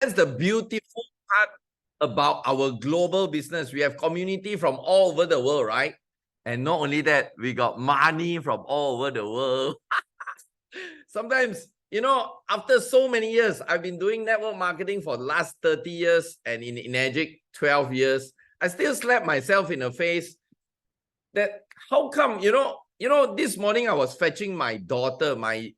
That's the beautiful part about our global business. We have community from all over the world, right? And not only that, we got money from all over the world. Sometimes, after so many years, I've been doing network marketing for the last 30 years and in Enagic 12 years. I still slap myself in the face that how come, this morning I was fetching my daughter, my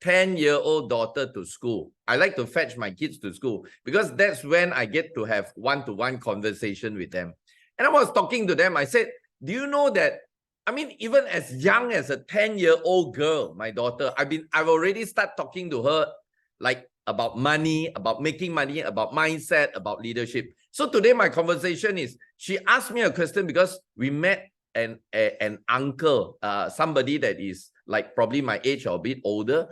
10-year-old daughter to school. I like to fetch my kids to school because that's when I get to have one-to-one conversation with them. And I was talking to them. I said, do you know that, even as young as a 10-year-old girl, my daughter, I've already started talking to her like about money, about making money, about mindset, about leadership. So today my conversation is, she asked me a question because we met an uncle, somebody that is like probably my age or a bit older,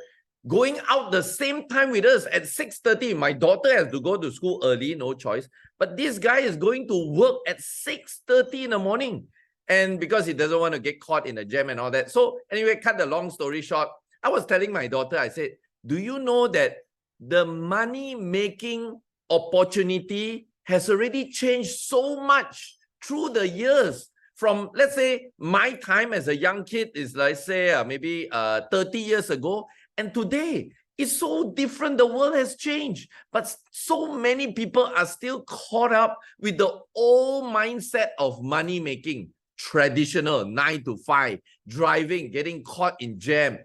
going out the same time with us at 6:30. My daughter has to go to school early, no choice. But this guy is going to work at 6:30 in the morning. And because he doesn't want to get caught in the jam and all that. So anyway, cut the long story short, I was telling my daughter, I said, do you know that the money-making opportunity has already changed so much through the years? From, let's say, my time as a young kid is, let's say, maybe 30 years ago. And today, it's so different. The world has changed. But so many people are still caught up with the old mindset of money making. Traditional, 9 to 5, driving, getting caught in jam,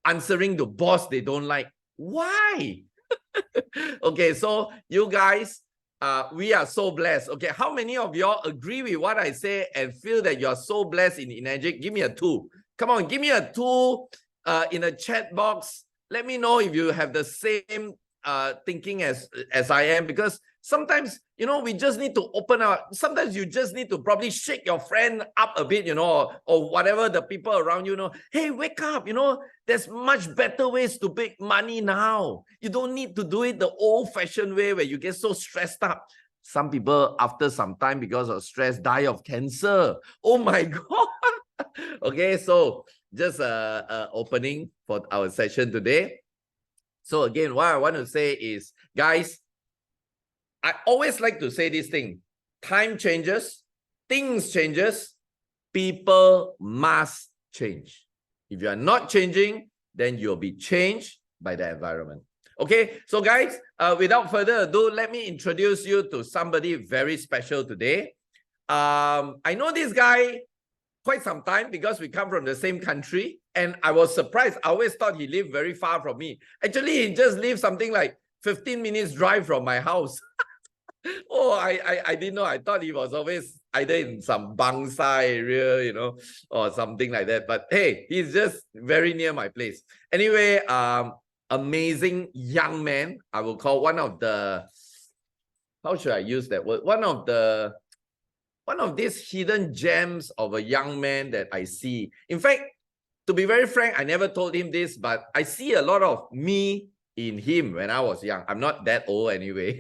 answering the boss they don't like. Why? Okay, so you guys, we are so blessed. Okay, how many of y'all agree with what I say and feel that you're so blessed in Enagic? Give me a 2. Come on, give me a 2 in a chat box. Let me know if you have the same thinking as I am, because sometimes, we just need to open up. Sometimes you just need to probably shake your friend up a bit, or whatever the people around you know. Hey, wake up, there's much better ways to make money now. You don't need to do it the old-fashioned way where you get so stressed up. Some people, after some time, because of stress, die of cancer. Oh my God. Okay, so just opening for our session today. So again, what I want to say is, guys, I always like to say this thing. Time changes, things changes, people must change. If you are not changing, then you'll be changed by the environment. Okay, so guys, without further ado, let me introduce you to somebody very special today. I know this guy quite some time because we come from the same country, and I was surprised. I always thought he lived very far from me. Actually, he just lived something like 15 minutes drive from my house. Oh, I didn't know. I thought he was always either in some Bangsa area, or something like that. But hey, he's just very near my place. Anyway, amazing young man. I will call one of the, how should I use that word? One of these hidden gems of a young man that I see. In fact, to be very frank, I never told him this, but I see a lot of me in him when I was young. I'm not that old anyway,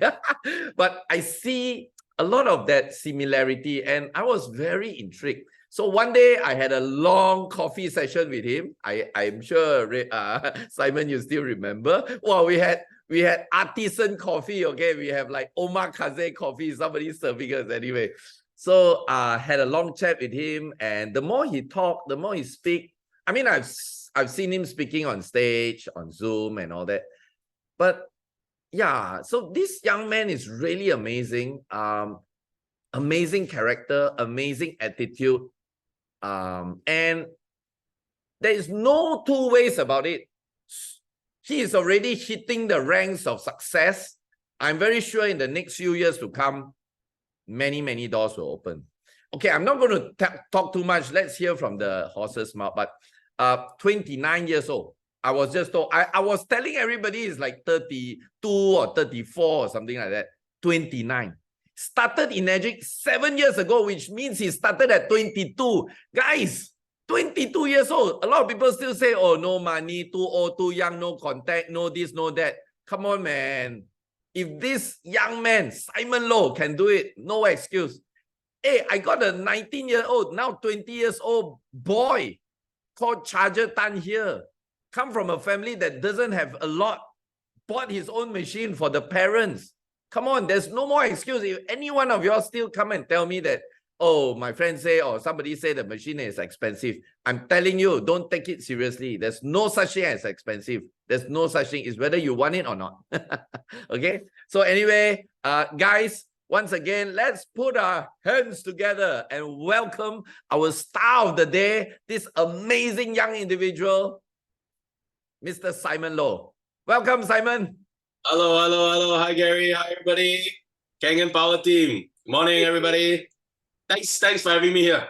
but I see a lot of that similarity, and I was very intrigued. So one day I had a long coffee session with him. I'm sure Simon, you still remember. Well, we had artisan coffee. Okay, we have like omakase coffee. Somebody serving us anyway. So had a long chat with him, and the more he talked, the more he speak. I've seen him speaking on stage, on Zoom and all that. But yeah, so this young man is really amazing. Amazing character, amazing attitude. And there is no two ways about it. He is already hitting the ranks of success. I'm very sure in the next few years to come, many, many doors will open. Okay, I'm not going to talk too much. Let's hear from the horse's mouth. But 29 years old. I was just told, I was telling everybody it's like 32 or 34 or something like that. 29. Started in Enagic 7 years ago, which means he started at 22. Guys, 22 years old. A lot of people still say, oh, no money, too old, too young, no contact, no this, no that. Come on, man. If this young man, Simon Low, can do it, no excuse. Hey, I got a 19-year-old, now 20 years old boy called Charger Tan here. Come from a family that doesn't have a lot, bought his own machine for the parents. Come on, there's no more excuse. If any one of y'all still come and tell me that, oh, my friend say, or somebody say the machine is expensive, I'm telling you, don't take it seriously. There's no such thing as expensive. There's no such thing. It's whether you want it or not. Okay. So anyway, guys, once again, let's put our hands together and welcome our star of the day, this amazing young individual, Mr. Simon Low. Welcome, Simon. Hello, hello, hello. Hi, Gary. Hi, everybody. Kangen Power Team. Morning, everybody. Thanks for having me here.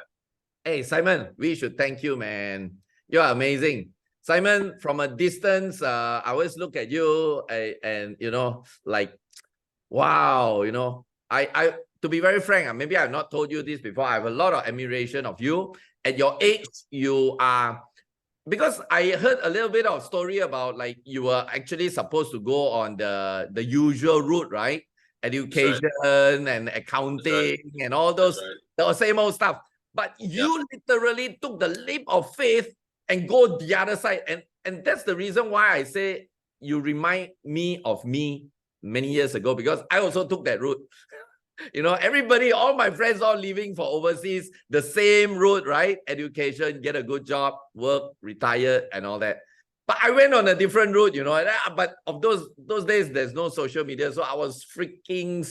Hey, Simon, we should thank you, man. You're amazing. Simon, from a distance, I always look at you and you know, like, wow, you know, I to be very frank, maybe I've not told you this before. I have a lot of admiration of you. At your age, you are, because I heard a little bit of story about like you were actually supposed to go on the usual route, right? Education and accounting and all those the same old stuff. But you literally took the leap of faith and go the other side. And that's the reason why I say you remind me of me many years ago, because I also took that route. You know, everybody, all my friends all leaving for overseas, the same route, right? Education, get a good job, work, retire, and all that. But I went on a different route, you know. But of those days, there's no social media, so I was freaking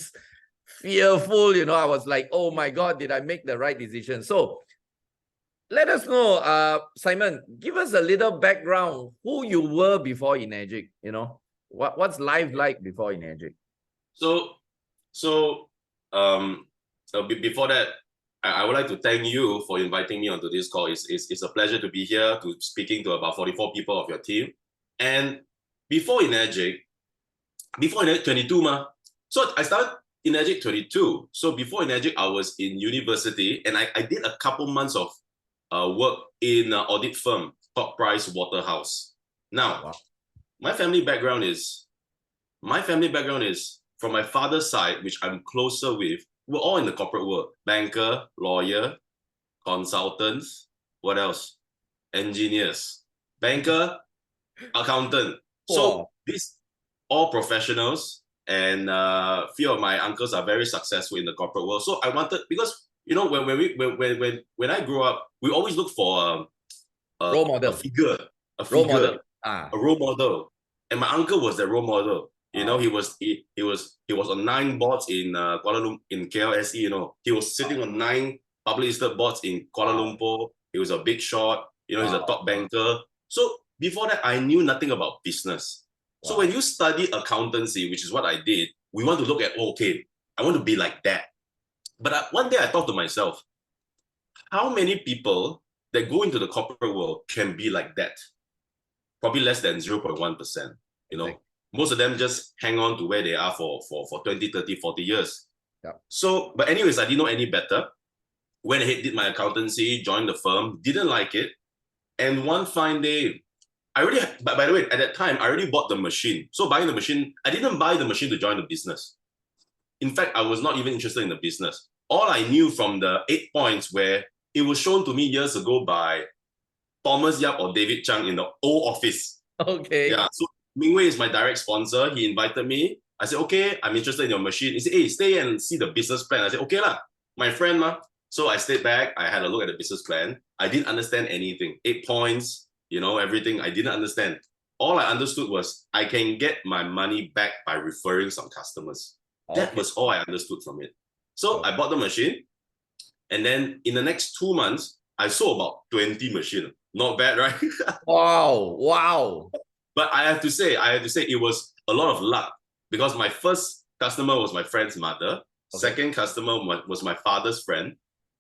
fearful, you know. I was like, oh my God, did I make the right decision? So let us know, Simon, give us a little background, who you were before Energic, you know. What's life like before Energic? Before that, I would like to thank you for inviting me onto this call. It's a pleasure to be here to speaking to about 44 people of your team. And before Energic 22 ma. So I started Energic 22. So before Energic, I was in university and I did a couple months of work in an audit firm called Price Waterhouse. Now, my family background is from my father's side, which I'm closer with. We're all in the corporate world: banker, lawyer, consultants. What else? Engineers, banker, accountant. So these all professionals, and few of my uncles are very successful in the corporate world. So I wanted, because you know, when I grew up, we always look for role model, a role model, and my uncle was the role model. You know, he was on 9 boards in Kuala Lumpur, in KLSE. You know, he was sitting on 9 public listed boards in Kuala Lumpur. He was a big shot. You know, he's a top banker. So before that, I knew nothing about business. So when you study accountancy, which is what I did, we want to look at, okay, I want to be like that. But one day I thought to myself, how many people that go into the corporate world can be like that? Probably less than 0.1%. You know, most of them just hang on to where they are for 20, 30, 40 years. So, but anyways, I didn't know any better. Went ahead, did my accountancy, joined the firm, didn't like it. And one fine day, but by the way, at that time, I already bought the machine. So buying the machine, I didn't buy the machine to join the business. In fact, I was not even interested in the business. All I knew from the 8 points where it was shown to me years ago by Thomas Yap or David Chang in the old office. Okay. Yeah. So Mingwei is my direct sponsor. He invited me. I said, okay, I'm interested in your machine. He said, hey, stay and see the business plan. I said, okay lah, my friend ma. So I stayed back. I had a look at the business plan. I didn't understand anything. 8 points, you know, everything. I didn't understand. All I understood was I can get my money back by referring some customers. That was all I understood from it. So I bought the machine. And then in the next 2 months, I sold about 20 machines. Not bad, right? Wow. But I have to say it was a lot of luck, because my first customer was my friend's mother. Second customer was my father's friend.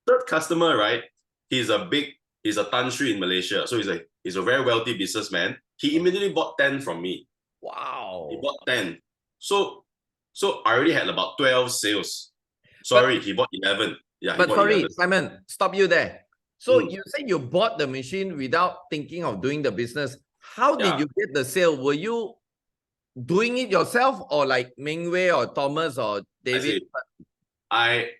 Third customer, right? He's a Tan Sri in Malaysia. So he's a very wealthy businessman. He immediately bought 10 from me. Wow. He bought 10. So I already had about 12 sales. Sorry, he bought 11. Yeah, but sorry, 11. Simon, stop you there. So you said you bought the machine without thinking of doing the business. How did you get the sale? Were you doing it yourself, or like Mingwei or Thomas or David? I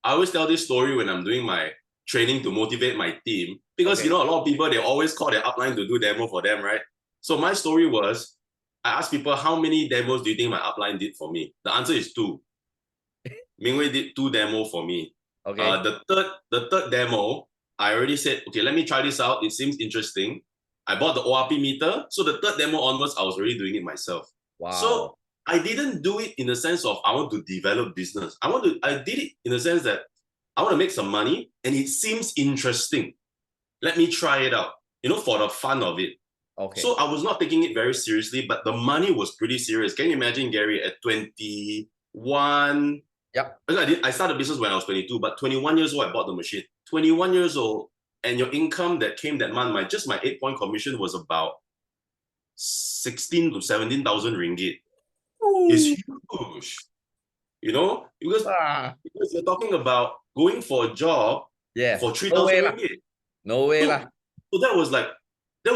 always tell this story when I'm doing my training to motivate my team, because you know, a lot of people, they always call their upline to do demo for them, right? So my story was, I asked people, how many demos do you think my upline did for me? The answer is 2. Mingwei did 2 demo for me. Okay. The third demo, I already said, okay, let me try this out. It seems interesting. I bought the ORP meter. So the third demo onwards, I was already doing it myself. Wow. So I didn't do it in the sense of I want to develop business. I did it in the sense that I want to make some money and it seems interesting. Let me try it out, for the fun of it. Okay. So I was not taking it very seriously, but the money was pretty serious. Can you imagine, Gary, at 21? Yep. I started business when I was 22, but 21 years old, I bought the machine. 21 years old, and your income that came that month, my 8-point commission was about 16 to 17,000 ringgit. Ooh. It's huge, because you're talking about going for a job for 3,000 ringgit. No way lah. So that was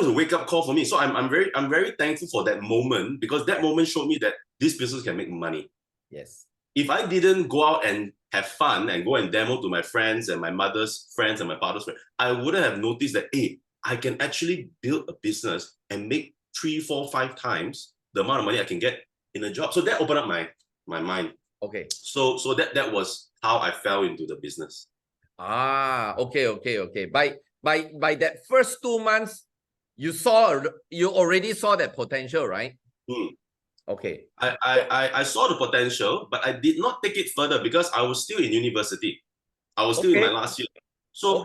a wake-up call for me. So I'm very thankful for that moment, because that moment showed me that this business can make money. Yes. If I didn't go out and have fun and go and demo to my friends and my mother's friends and my father's friends, I wouldn't have noticed that, hey, I can actually build a business and make 3, 4, 5 times the amount of money I can get in a job. So that opened up my mind. Okay. So that was how I fell into the business. Okay. By that first 2 months, you already saw that potential, right? Okay. I saw the potential, but I did not take it further because I was still in university. I was still in my last year. So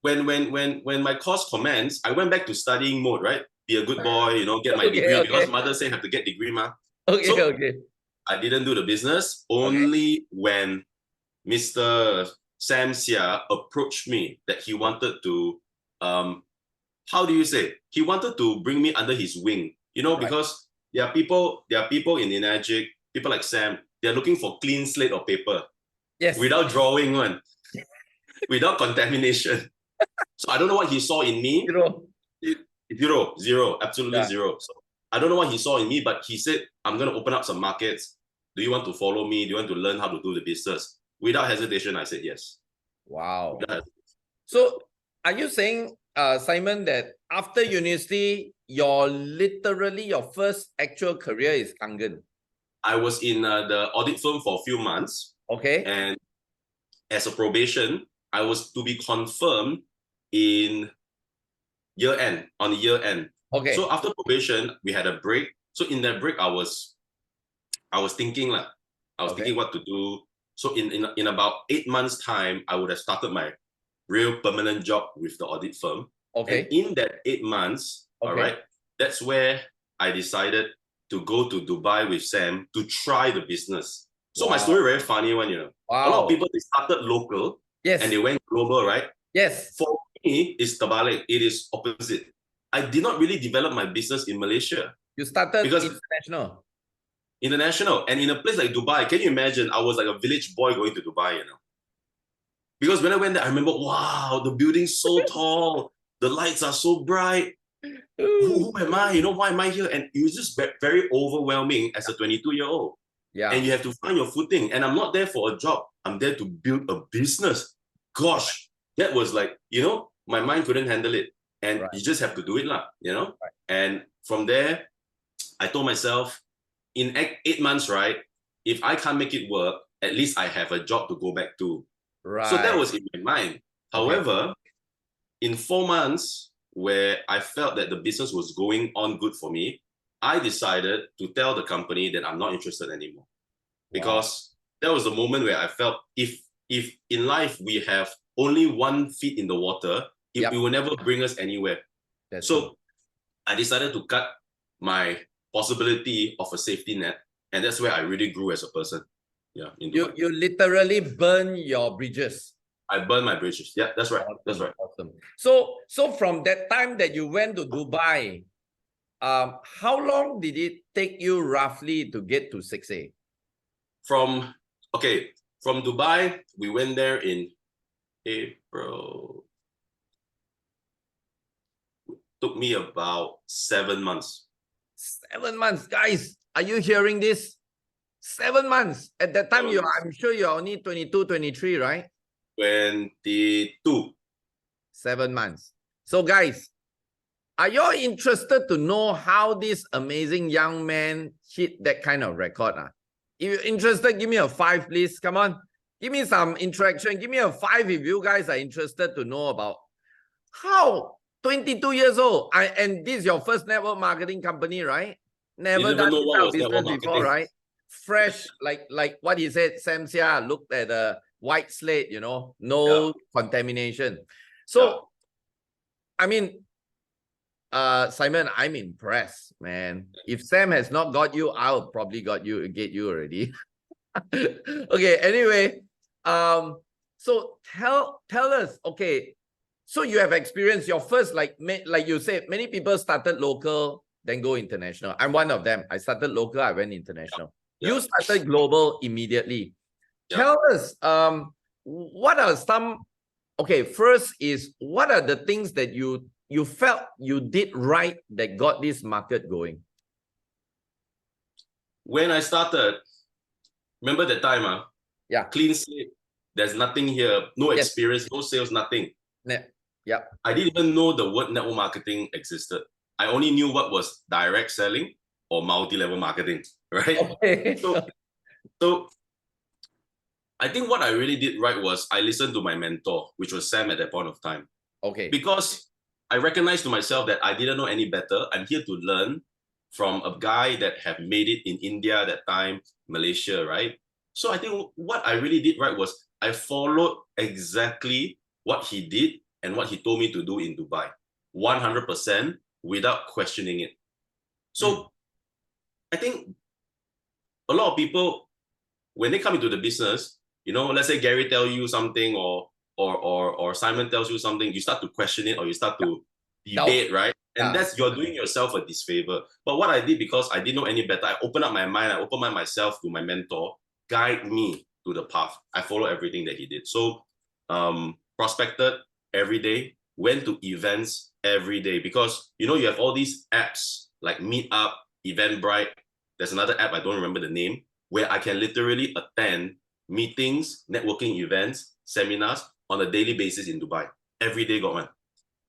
when my course commenced, I went back to studying mode, right? Be a good boy, get my degree, because mother said have to get degree, ma. Okay. I didn't do the business. Only when Mr. Sam Sia approached me that he wanted to, how do you say? He wanted to bring me under his wing, because there are people in Enagic, people like Sam, they're looking for clean slate of paper. Yes. Without drawing one, without contamination. So I don't know what he saw in me. Zero, absolutely zero. So I don't know what he saw in me, but he said, I'm going to open up some markets. Do you want to follow me? Do you want to learn how to do the business? Without hesitation, I said yes. Wow. So are you saying, Simon, that after university, your first actual career is Kangen? I was in the audit firm for a few months. Okay. And as a probation, I was to be confirmed in on the year end. Okay. So after probation, we had a break. So in that break, I was thinking thinking what to do. So in about 8 months' time, I would have started my real permanent job with the audit firm. Okay. And in that 8 months, all right, that's where I decided to go to Dubai with Sam to try the business. So my story very funny one, Wow. A lot of people, they started local and they went global, right? Yes. For me, it's terbalik. It is opposite. I did not really develop my business in Malaysia. You started because international. And in a place like Dubai, can you imagine? I was like a village boy going to Dubai, Because when I went there, I remember, wow, the building's so tall. The lights are so bright. Who am I? Why am I here? And it was just very overwhelming as a 22-year-old. Yeah. And you have to find your footing. And I'm not there for a job. I'm there to build a business. Gosh, that was like, my mind couldn't handle it. And you just have to do it, And from there, I told myself, in 8 months, right, if I can't make it work, at least I have a job to go back to. Right. So that was in my mind. However, in 4 months, where I felt that the business was going on good for me, I decided to tell the company that I'm not interested anymore. Because that was the moment where I felt if in life we have only 1 feet in the water, it will never bring us anywhere. So I decided to cut my possibility of a safety net. And that's where I really grew as a person. Yeah. You literally burn your bridges. I burned my bridges. Yeah, that's right. Awesome. That's right. Awesome. So from that time that you went to Dubai, how long did it take you roughly to get to 6A? From Dubai, we went there in April. It took me about 7 months. 7 months, guys. Are you hearing this? 7 months. At that time, I'm sure you're only 22, 23, right? 22. 7 months. So guys, Are you all interested to know how this amazing young man hit that kind of record? If you're interested, give me a 5, please. Come on. Give me some interaction. Give me a 5 if you guys are interested to know about how 22 years old. And this is your first network marketing company, right? Never done this kind of business before, right? Fresh, like what he said, Sam Sia looked at a white slate, no contamination. So, I mean, Simon, I'm impressed, man. If Sam has not got you, I'll probably get you already. Okay, anyway, so tell us, okay, so you have experienced your first, like you said, many people started local, then go international. I'm one of them. I started local, I went international. You started global immediately. Tell us, what are some, okay, first is, what are the things that you felt you did right that got this market going? When I started, remember that time, clean slate, there's nothing here, no experience, no sales, nothing. Yeah. I didn't even know the word network marketing existed. I only knew what was direct selling or multi-level marketing, right? Okay. So I think what I really did right was I listened to my mentor, which was Sam at that point of time. Okay. Because I recognized to myself that I didn't know any better. I'm here to learn from a guy that have made it in India at that time, Malaysia, right? So I think what I really did right was I followed exactly what he did and what he told me to do in Dubai, 100% without questioning it. So I think a lot of people, when they come into the business, let's say Gary tell you something or Simon tells you something, you start to question it or you start to debate, right? And that's, you're doing yourself a disfavor. But what I did, because I didn't know any better, I opened up my mind, I opened myself to my mentor, guide me to the path. I follow everything that he did. So prospected every day, went to events every day, because you have all these apps like Meetup, Eventbrite. There's another app, I don't remember the name, where I can literally attend meetings, networking events, seminars on a daily basis in Dubai. Every day got one.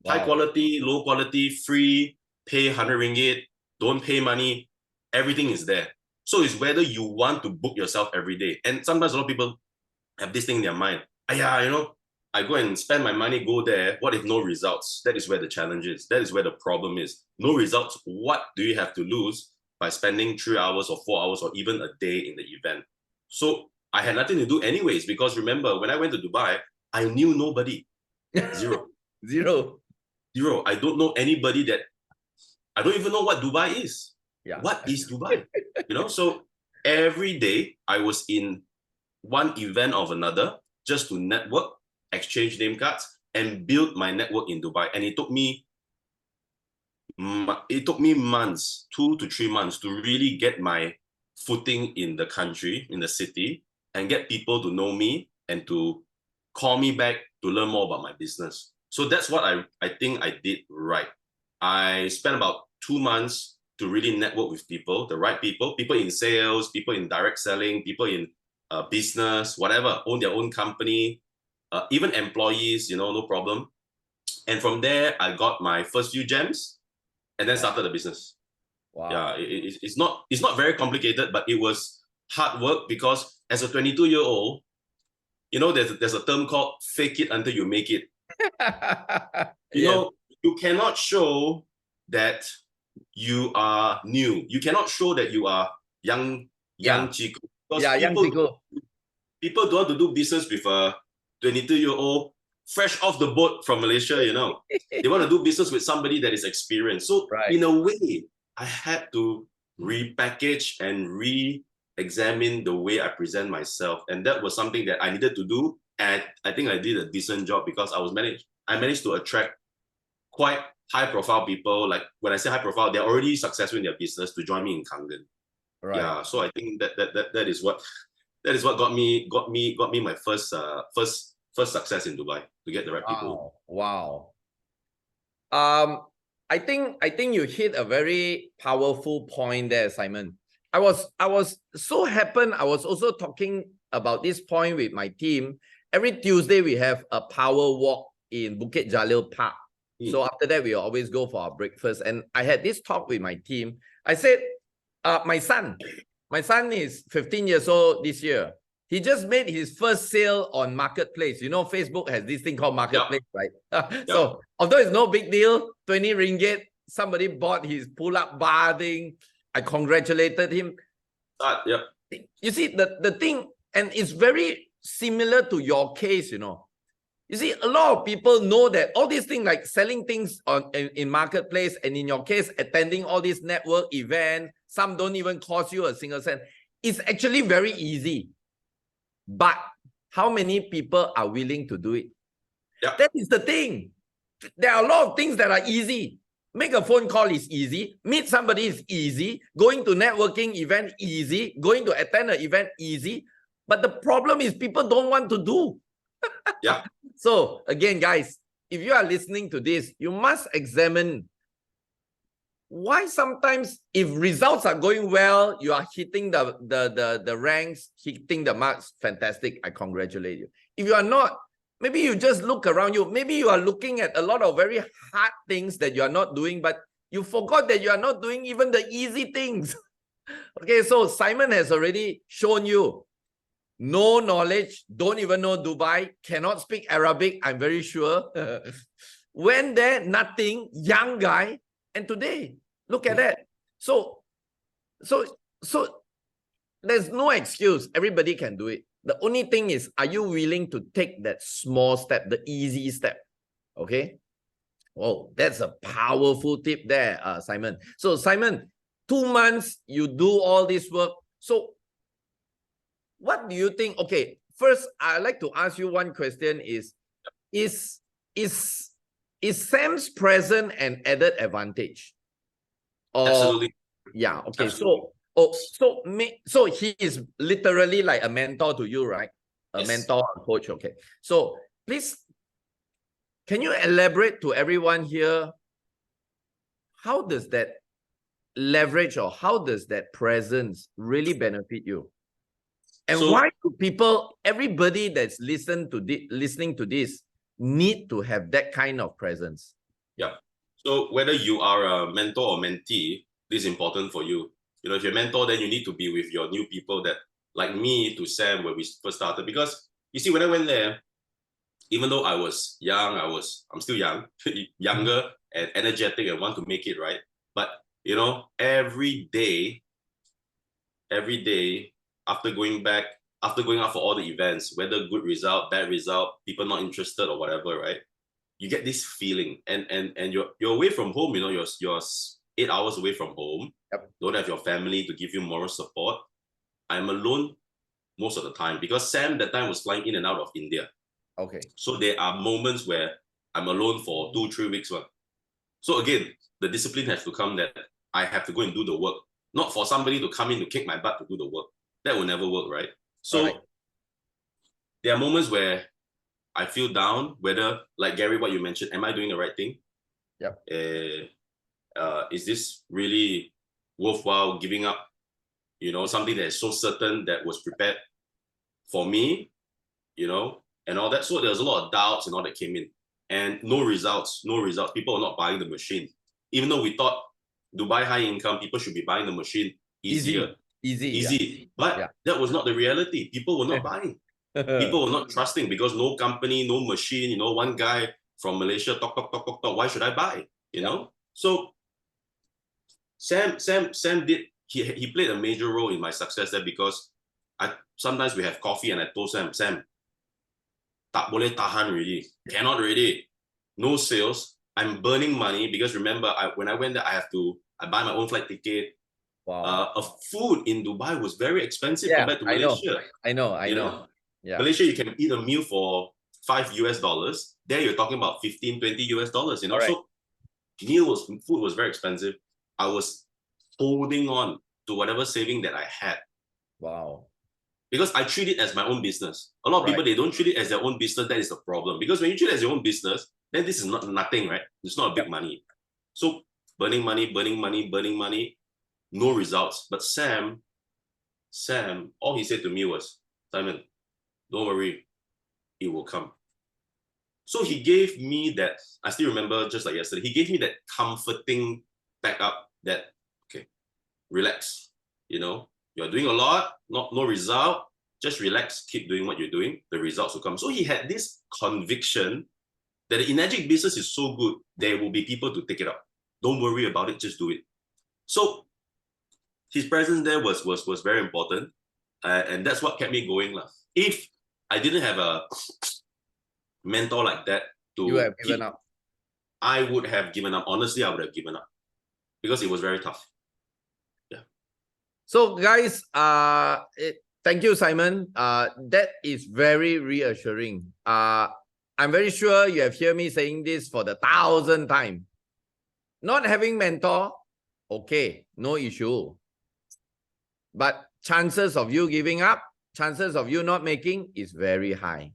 Wow. High quality, low quality, free, pay 100 ringgit, don't pay money, everything is there. So it's whether you want to book yourself every day. And sometimes a lot of people have this thing in their mind. I go and spend my money, go there. What if no results? That is where the challenge is. That is where the problem is. No results. What do you have to lose by spending 3 hours or 4 hours or even a day in the event? So I had nothing to do anyways, because remember, when I went to Dubai, I knew nobody. Zero. Zero. I don't know anybody I don't even know what Dubai is. What is Dubai? So every day I was in one event of another just to network, exchange name cards, and build my network in Dubai. And it took me months, 2 to 3 months, to really get my footing in the country, in the city, and get people to know me and to call me back to learn more about my business. So that's what I think I did right. I spent about 2 months to really network with people, the right people in sales, people in direct selling, people in business, whatever, own their own company, even employees, no problem. And from there, I got my first few gems and then started the business. Wow. Yeah, it's not very complicated, but it was hard work, because as a 22-year-old, there's a term called fake it until you make it. You cannot show that you are new. You cannot show that you are young Chico. Because people don't want to do business with a 22-year-old fresh off the boat from Malaysia, They want to do business with somebody that is experienced. So in a way, I had to repackage and re-examine the way I present myself. And that was something that I needed to do. And I think I did a decent job, because I managed to attract quite high-profile people. Like when I say high-profile, they're already successful in their business, to join me in Kangen. Right. Yeah, so I think that is what got me my first success in Dubai, to get the right people. Wow. I think you hit a very powerful point there, Simon. I was so happy. I was also talking about this point with my team. Every Tuesday we have a power walk in Bukit Jalil Park. So after that, we always go for our breakfast. And I had this talk with my team. I said, my son is 15 years old this year. He just made his first sale on Marketplace. You know, Facebook has this thing called Marketplace, right? So although it's no big deal, 20 ringgit, somebody bought his pull-up bar thing. I congratulated him. You see, the thing, and it's very similar to your case, you know. You see, a lot of people know that all these things like selling things in Marketplace, and in your case, attending all these network events, some don't even cost you a single cent. It's actually very easy. But how many people are willing to do it? That is the thing. There are a lot of things that are easy. Make a phone call is easy. Meet somebody is easy. Going to networking event, easy. Going to attend an event, easy. But the problem is people don't want to do. So again, guys, if you are listening to this, you must examine why sometimes if results are going well, you are hitting the ranks, hitting the marks, fantastic. I congratulate you. If you are not, maybe you just look around you. Maybe you are looking at a lot of very hard things that you are not doing, but you forgot that you are not doing even the easy things. Okay, so Simon has already shown you no knowledge, don't even know Dubai, cannot speak Arabic, I'm very sure. Went there, nothing, young guy, and today, look at that. So there's no excuse. Everybody can do it. The only thing is, are you willing to take that small step, the easy step? Okay. Oh, that's a powerful tip there, Simon. So Simon, 2 months, you do all this work. So what do you think? Okay, first, I'd like to ask you one question is Sam's presence an added advantage? Absolutely. Yeah, okay. Absolutely. So he is literally like a mentor to you, right? A mentor, a coach, okay. So please, can you elaborate to everyone here, how does that leverage or how does that presence really benefit you? And why do people, everybody that's listening to this, need to have that kind of presence? Yeah. So whether you are a mentor or mentee, this is important for you. You know, if you're a mentor, then you need to be with your new people that, like me to Sam, when we first started. Because you see, when I went there, even though I was young, I'm still young, younger and energetic and want to make it, right? But, you know, every day, after going out for all the events, whether good result, bad result, people not interested or whatever, right? You get this feeling, and you're away from home. You know, you're 8 hours away from home. Don't have your family to give you moral support. I'm alone most of the time because Sam that time was flying in and out of India. Okay. So there are moments where I'm alone for 2-3 weeks. So again, the discipline has to come that I have to go and do the work, not for somebody to come in to kick my butt to do the work. That will never work, right? So there are moments where I feel down, whether, like Gary, what you mentioned, am I doing the right thing? Is this really worthwhile giving up, you know, something that is so certain that was prepared for me, you know, and all that. So there's a lot of doubts and all that came in, and no results. People are not buying the machine. Even though we thought Dubai high income, people should be buying the machine easier. Easy. But that was not the reality. People were not buying. People were not trusting because no company, no machine, you know, one guy from Malaysia, talk, why should I buy? You know? So Sam did, he played a major role in my success there because sometimes we have coffee and I told Sam, tak boleh tahan really, cannot really, no sales. I'm burning money because remember, when I went there, I buy my own flight ticket. Wow. Food in Dubai was very expensive compared to Malaysia. I know. Yeah. Malaysia, you can eat a meal for $5 US. There you're talking about $15-20 US, you know. So food was very expensive. I was holding on to whatever saving that I had. Wow. Because I treat it as my own business. A lot of people, they don't treat it as their own business. That is the problem. Because when you treat it as your own business, then this is nothing, right? It's not a big money. So burning money, no results. But Sam, all he said to me was, Simon, don't worry, it will come. So he gave me that, I still remember just like yesterday, he gave me that comforting backup that, okay, relax, you're doing a lot, no result, just relax, keep doing what you're doing, the results will come. So he had this conviction that the energetic business is so good, there will be people to take it up. Don't worry about it, just do it. So his presence there was very important, and that's what kept me going. If I didn't have a mentor like that you have given up. I would have given up. Honestly, I would have given up because it was very tough. Yeah. So guys, thank you, Simon. That is very reassuring. I'm very sure you have heard me saying this for the 1,000th time. Not having mentor, okay, no issue. But chances of you giving up, chances of you not making is very high.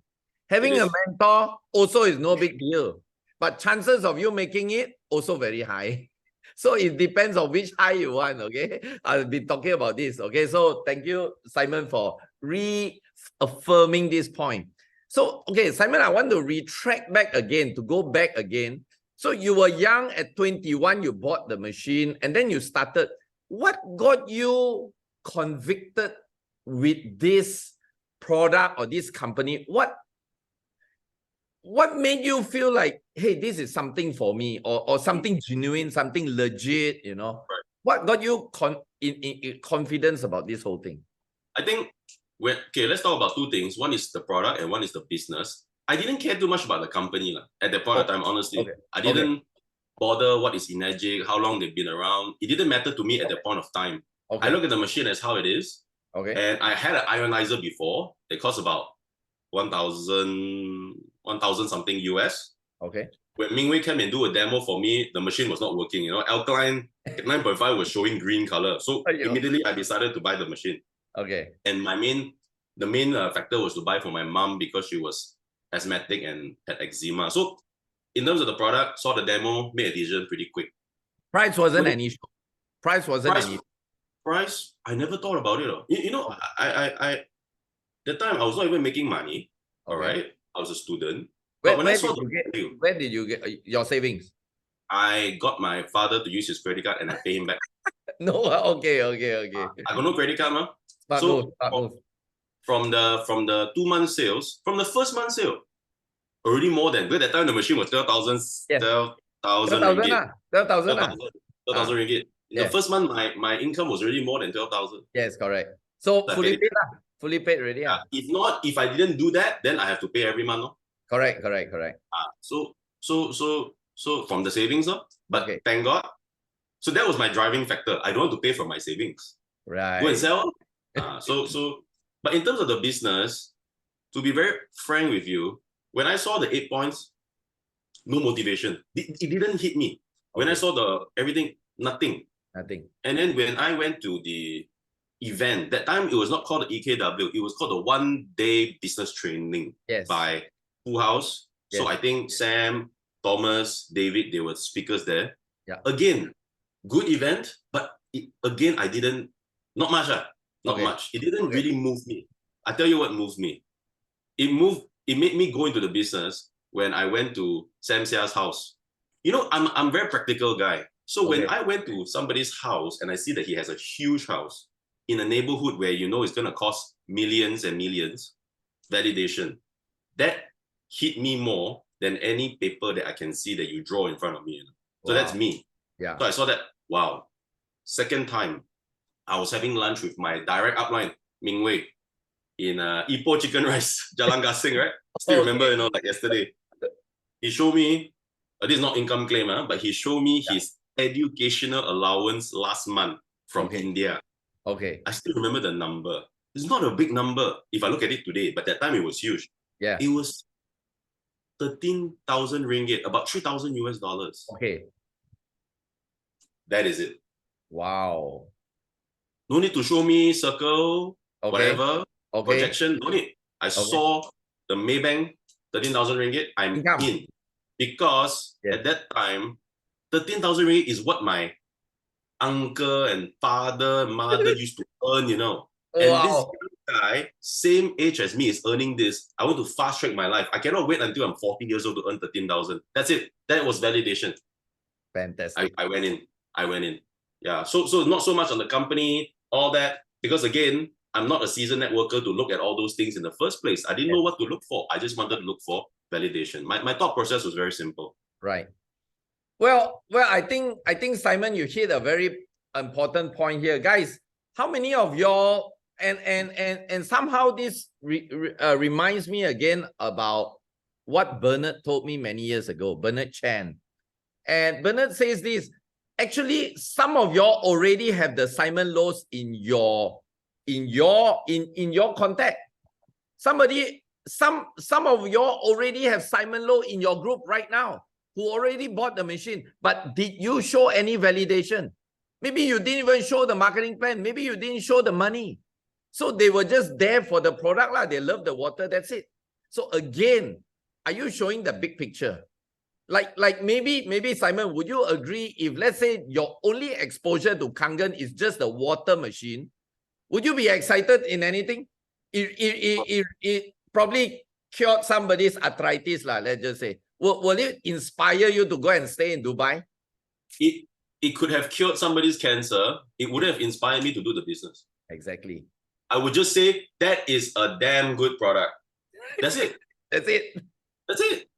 Having a mentor also is no big deal. But chances of you making it also very high. So it depends on which high you want, okay? I'll be talking about this, okay? So thank you, Simon, for reaffirming this point. So, okay, Simon, I want to retract back again, to go back again. So you were young at 21, you bought the machine, and then you started. What got you convicted with this product or this company? What made you feel like, hey, this is something for me, or something genuine, something legit, Right. What got you in confidence about this whole thing? I think, let's talk about two things. One is the product and one is the business. I didn't care too much about the company at that point of time, honestly. Okay. I didn't bother what is Energic, how long they've been around. It didn't matter to me at that point of time. I look at the machine as how it is. Okay. And I had an ionizer before. It cost about 1,000 something US. Okay. When Mingwei came and do a demo for me, the machine was not working. Alkaline 9.5 was showing green color. So immediately I decided to buy the machine. Okay. And the main factor was to buy for my mom because she was asthmatic and had eczema. So in terms of the product, saw the demo, made a decision pretty quick. Price wasn't an issue. Price wasn't an issue. Price, I never thought about it. I that time I was not even making money. All right, I was a student. But where did you get your savings? I got my father to use his credit card and I pay him back. No, okay. I got no credit card, man. From the 2 month sales, from the first month sale, already more than, because that time the machine was 12,000 ringgit. 12,000 ringgit. In the first month, my income was already more than 12,000. Yes, correct. So fully paid already. If I didn't do that, then I have to pay every month. No? Correct. So from the savings, but thank God. So that was my driving factor. I don't want to pay for my savings. Right. Go and sell. But in terms of the business, to be very frank with you, when I saw the 8 points, no motivation. It didn't hit me. When I saw everything, nothing. And then when I went to the event, that time it was not called the EKW, it was called the 1 day business training by Full House. So I think Sam, Thomas, David, they were speakers there. Yeah. Again, good event, but again, I didn't, not much. Not much. It didn't really move me. I tell you what moves me. It made me go into the business when I went to Sam Sia's house. I'm a very practical guy. So when I went to somebody's house and I see that he has a huge house in a neighborhood where it's going to cost millions and millions, validation, that hit me more than any paper that I can see that you draw in front of me. So that's me. Yeah. So I saw that, wow. Second time, I was having lunch with my direct upline, Mingwei, in Ipoh Chicken Rice, Jalan Gasing, right? Still remember, like yesterday. He showed me, this is not income claim, but he showed me his educational allowance last month from India. Okay. I still remember the number. It's not a big number if I look at it today, but that time it was huge. Yeah. It was 13,000 ringgit, about $3,000 US. Okay. That is it. Wow. No need to show me circle, whatever, projection, no need. I saw the Maybank, 13,000 ringgit, I'm in. Because at that time, 13,000 ringgit is what my uncle and father, mother used to earn, And guy, same age as me, is earning this. I want to fast track my life. I cannot wait until I'm 40 years old to earn 13,000. That's it. That was validation. Fantastic. I went in. Yeah. So not so much on the company, all that, because again, I'm not a seasoned networker to look at all those things in the first place. I didn't know what to look for. I just wanted to look for validation. My thought process was very simple. Right. Well, I think Simon, you hit a very important point here, guys. How many of y'all and somehow this reminds me again about what Bernard told me many years ago, Bernard Chan. And Bernard says this, actually, some of y'all already have the Simon Lows in your contact. Some of y'all already have Simon Low in your group right now who already bought the machine. But did you show any validation? Maybe you didn't even show the marketing plan. Maybe you didn't show the money. So they were just there for the product. They love the water. That's it. So again, are you showing the big picture? Like maybe Simon, would you agree if, let's say, your only exposure to Kangen is just the water machine, would you be excited in anything? It probably cured somebody's arthritis, let's just say. Will it inspire you to go and stay in Dubai? It could have cured somebody's cancer. It wouldn't have inspired me to do the business. Exactly. I would just say that is a damn good product. That's it. That's it. That's it.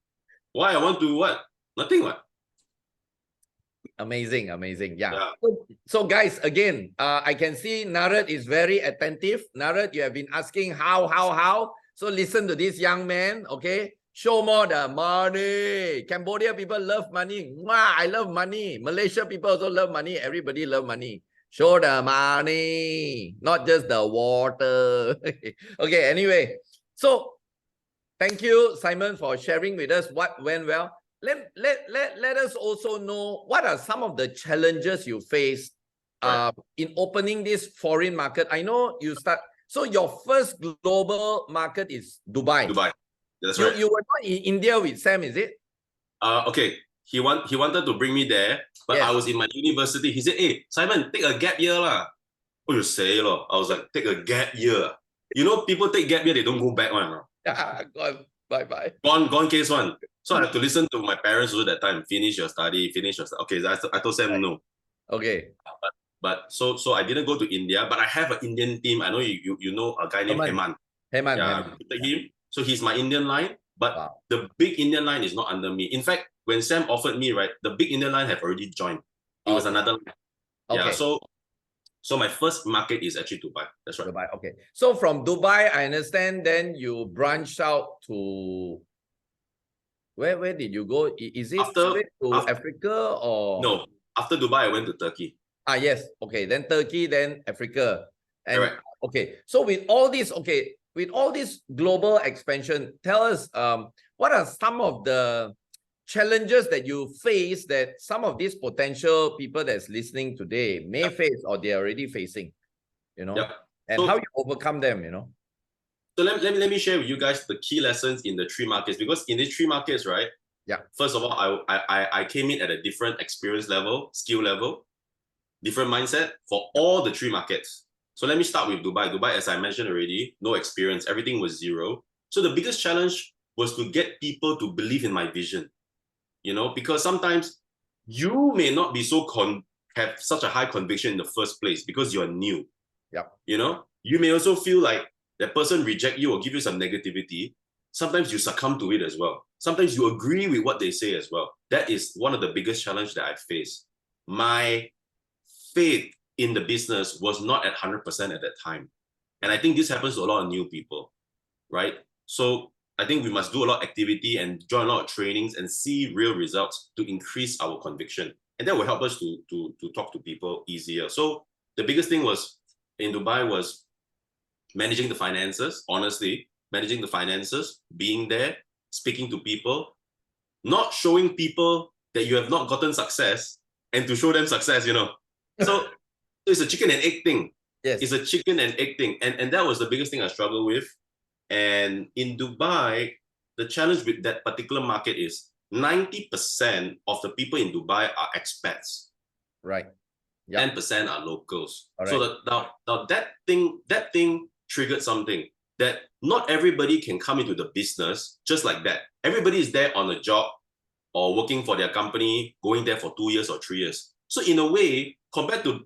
Why I want to what? Nothing what? Amazing. Yeah. So guys, again, I can see Narad is very attentive. Narad, you have been asking how. So listen to this young man, okay? Show more the money. Cambodia people love money. Mwah, I love money. Malaysia people also love money. Everybody love money. Show the money, not just the water. Okay, anyway. So thank you, Simon, for sharing with us what went well. Let us also know what are some of the challenges you faced in opening this foreign market. I know you start. So your first global market is Dubai. Dubai. That's right. You were not in India with Sam, is it? Okay. He wanted to bring me there, but yes. I was in my university. He said, "Hey, Simon, take a gap year lah." Oh, you say lo? I was like, take a gap year. You know, people take gap year, they don't go back one. Bye. Gone case one. So I had to listen to my parents at that time. Finish your study. Okay, I told Sam no. Okay. But so I didn't go to India, but I have an Indian team. I know you know a guy named Heman. Heman. Him. So he's my Indian line, but the big Indian line is not under me. In fact, when Sam offered me, right, the big Indian line have already joined. It was another line. Okay. Yeah. So my first market is actually Dubai. That's right. Dubai. Okay. So from Dubai, I understand then you branched out to where did you go? Is it straight to Africa or no? After Dubai, I went to Turkey. Yes. Okay. Then Turkey, then Africa. And correct. Okay. So with all this global expansion, tell us what are some of the challenges that you face that some of these potential people that's listening today may face or they're already facing, and how you overcome them, So let me share with you guys the key lessons in the three markets, because in these three markets, right? Yeah. First of all, I came in at a different experience level, skill level, different mindset for all the three markets. So let me start with Dubai. Dubai, as I mentioned already, no experience, everything was zero. So the biggest challenge was to get people to believe in my vision. Because sometimes you may not be have such a high conviction in the first place because you're new. Yeah. You may also feel like that person reject you or give you some negativity. Sometimes you succumb to it as well. Sometimes you agree with what they say as well. That is one of the biggest challenges that I face. My faith in the business was not at 100% at that time. And I think this happens to a lot of new people, right? So I think we must do a lot of activity and join a lot of trainings and see real results to increase our conviction. And that will help us to talk to people easier. So the biggest thing was in Dubai was managing the finances, honestly, managing the finances, being there, speaking to people, not showing people that you have not gotten success and to show them success, So it's a chicken and egg thing. Yes. It's a chicken and egg thing. And that was the biggest thing I struggled with. And in Dubai, the challenge with that particular market is 90% of the people in Dubai are expats. Right. Yep. 10% are locals. Right. So now that thing triggered something that not everybody can come into the business just like that. Everybody is there on a job or working for their company, going there for 2 years or 3 years. So in a way, compared to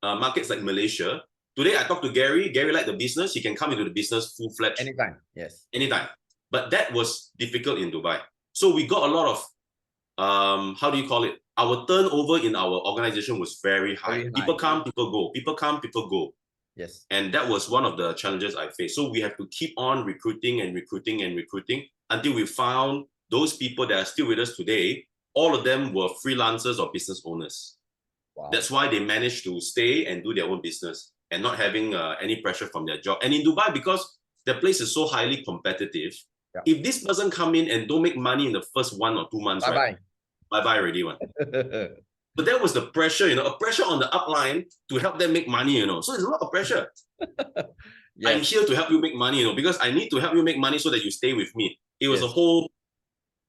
markets like Malaysia, today I talked to Gary. Gary liked the business. He can come into the business full-fledged. Anytime, yes. Anytime. But that was difficult in Dubai. So we got a lot of, how do you call it? Our turnover in our organization was very high. Very high. People come, people go. People come, people go. Yes. And that was one of the challenges I faced. So we have to keep on recruiting and recruiting and recruiting until we found those people that are still with us today. All of them were freelancers or business owners. Wow. That's why they managed to stay and do their own business and not having any pressure from their job. And in Dubai, because the place is so highly competitive, if this person come in and don't make money in the first 1 or 2 months, bye-bye. Bye-bye already one. But that was the pressure, a pressure on the upline to help them make money, So there's a lot of pressure. Yes. I'm here to help you make money, because I need to help you make money so that you stay with me. It was a whole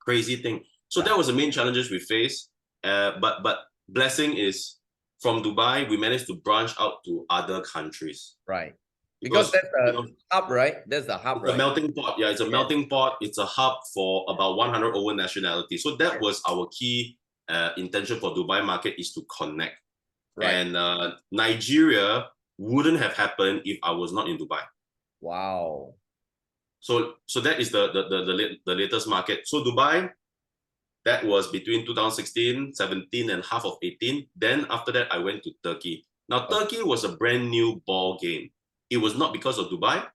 crazy thing. So that was the main challenges we faced. But blessing is from Dubai, we managed to branch out to other countries. Right. Because that's the hub, right? That's the hub, right? A melting pot. Yeah, it's a melting pot. It's a hub for about 100 over nationalities. So that was our key intention for Dubai market, is to connect. Right. And Nigeria wouldn't have happened if I was not in Dubai. Wow. So that is the latest market. So Dubai, that was between 2016, 17, and half of 18. Then after that, I went to Turkey. Now, Turkey was a brand new ball game. It was not because of Dubai.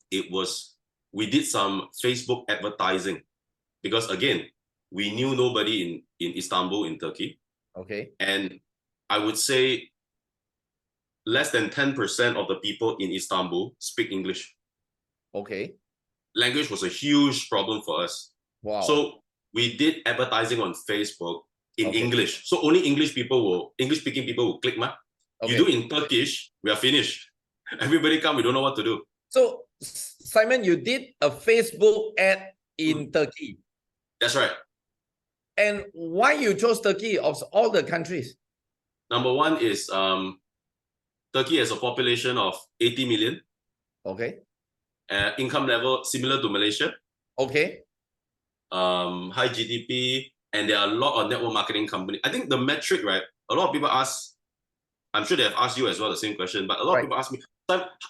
It was, we did some Facebook advertising because, again, we knew nobody in Istanbul, in Turkey. Okay. And I would say less than 10% of the people in Istanbul speak English. Okay. Language was a huge problem for us. Wow. So we did advertising on Facebook in English. So only English-speaking people will click, ma. Okay. You do in Turkish, we are finished. Everybody come, we don't know what to do. So, Simon, you did a Facebook ad in Turkey. That's right. And why you chose Turkey of all the countries? Number one is Turkey has a population of 80 million. Okay. Income level similar to Malaysia. Okay. High GDP, and there are a lot of network marketing companies. I think the metric, right? A lot of people ask, I'm sure they have asked you as well the same question, but a lot of people ask me,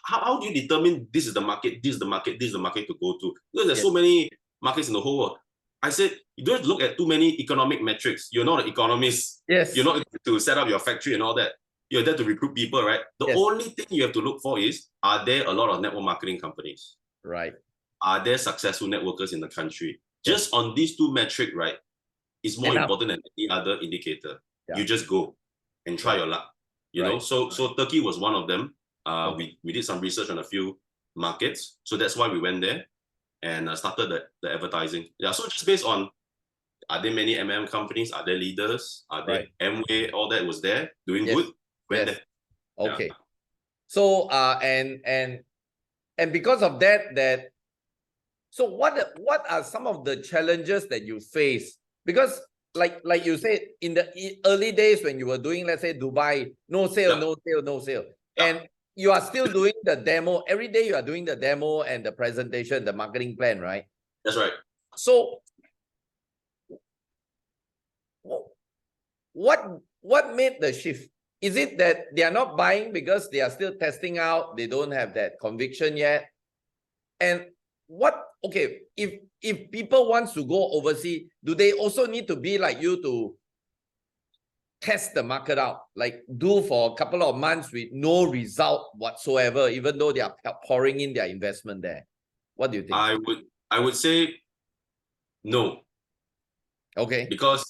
how do you determine this is the market, this is the market, this is the market to go to? Because there's so many markets in the whole world. I said, you don't look at too many economic metrics. You're not an economist. Yes. You're not to set up your factory and all that. You're there to recruit people, right? The only thing you have to look for is, are there a lot of network marketing companies? Right. Are there successful networkers in the country? Just on these two metrics, right, is more important than any other indicator. You just go and try your luck. You know, so Turkey was one of them. We did some research on a few markets, so that's why we went there and started the advertising. Yeah, so just based on, are there many companies? Are there leaders? Are there Amway? All that was there, doing good. Went there. Okay. Yeah. So and because of that, so what are some of the challenges that you face? Because like you said, in the early days when you were doing, let's say Dubai, no sale, no sale, no sale. And you are still doing the demo. Every day you are doing the demo and the presentation, the marketing plan, right? That's right. So what made the shift? Is it that they are not buying because they are still testing out, they don't have that conviction yet? And if people want to go overseas, do they also need to be like you to test the market out, like do for a couple of months with no result whatsoever, even though they are pouring in their investment there? What do you think? I would say no. Okay. Because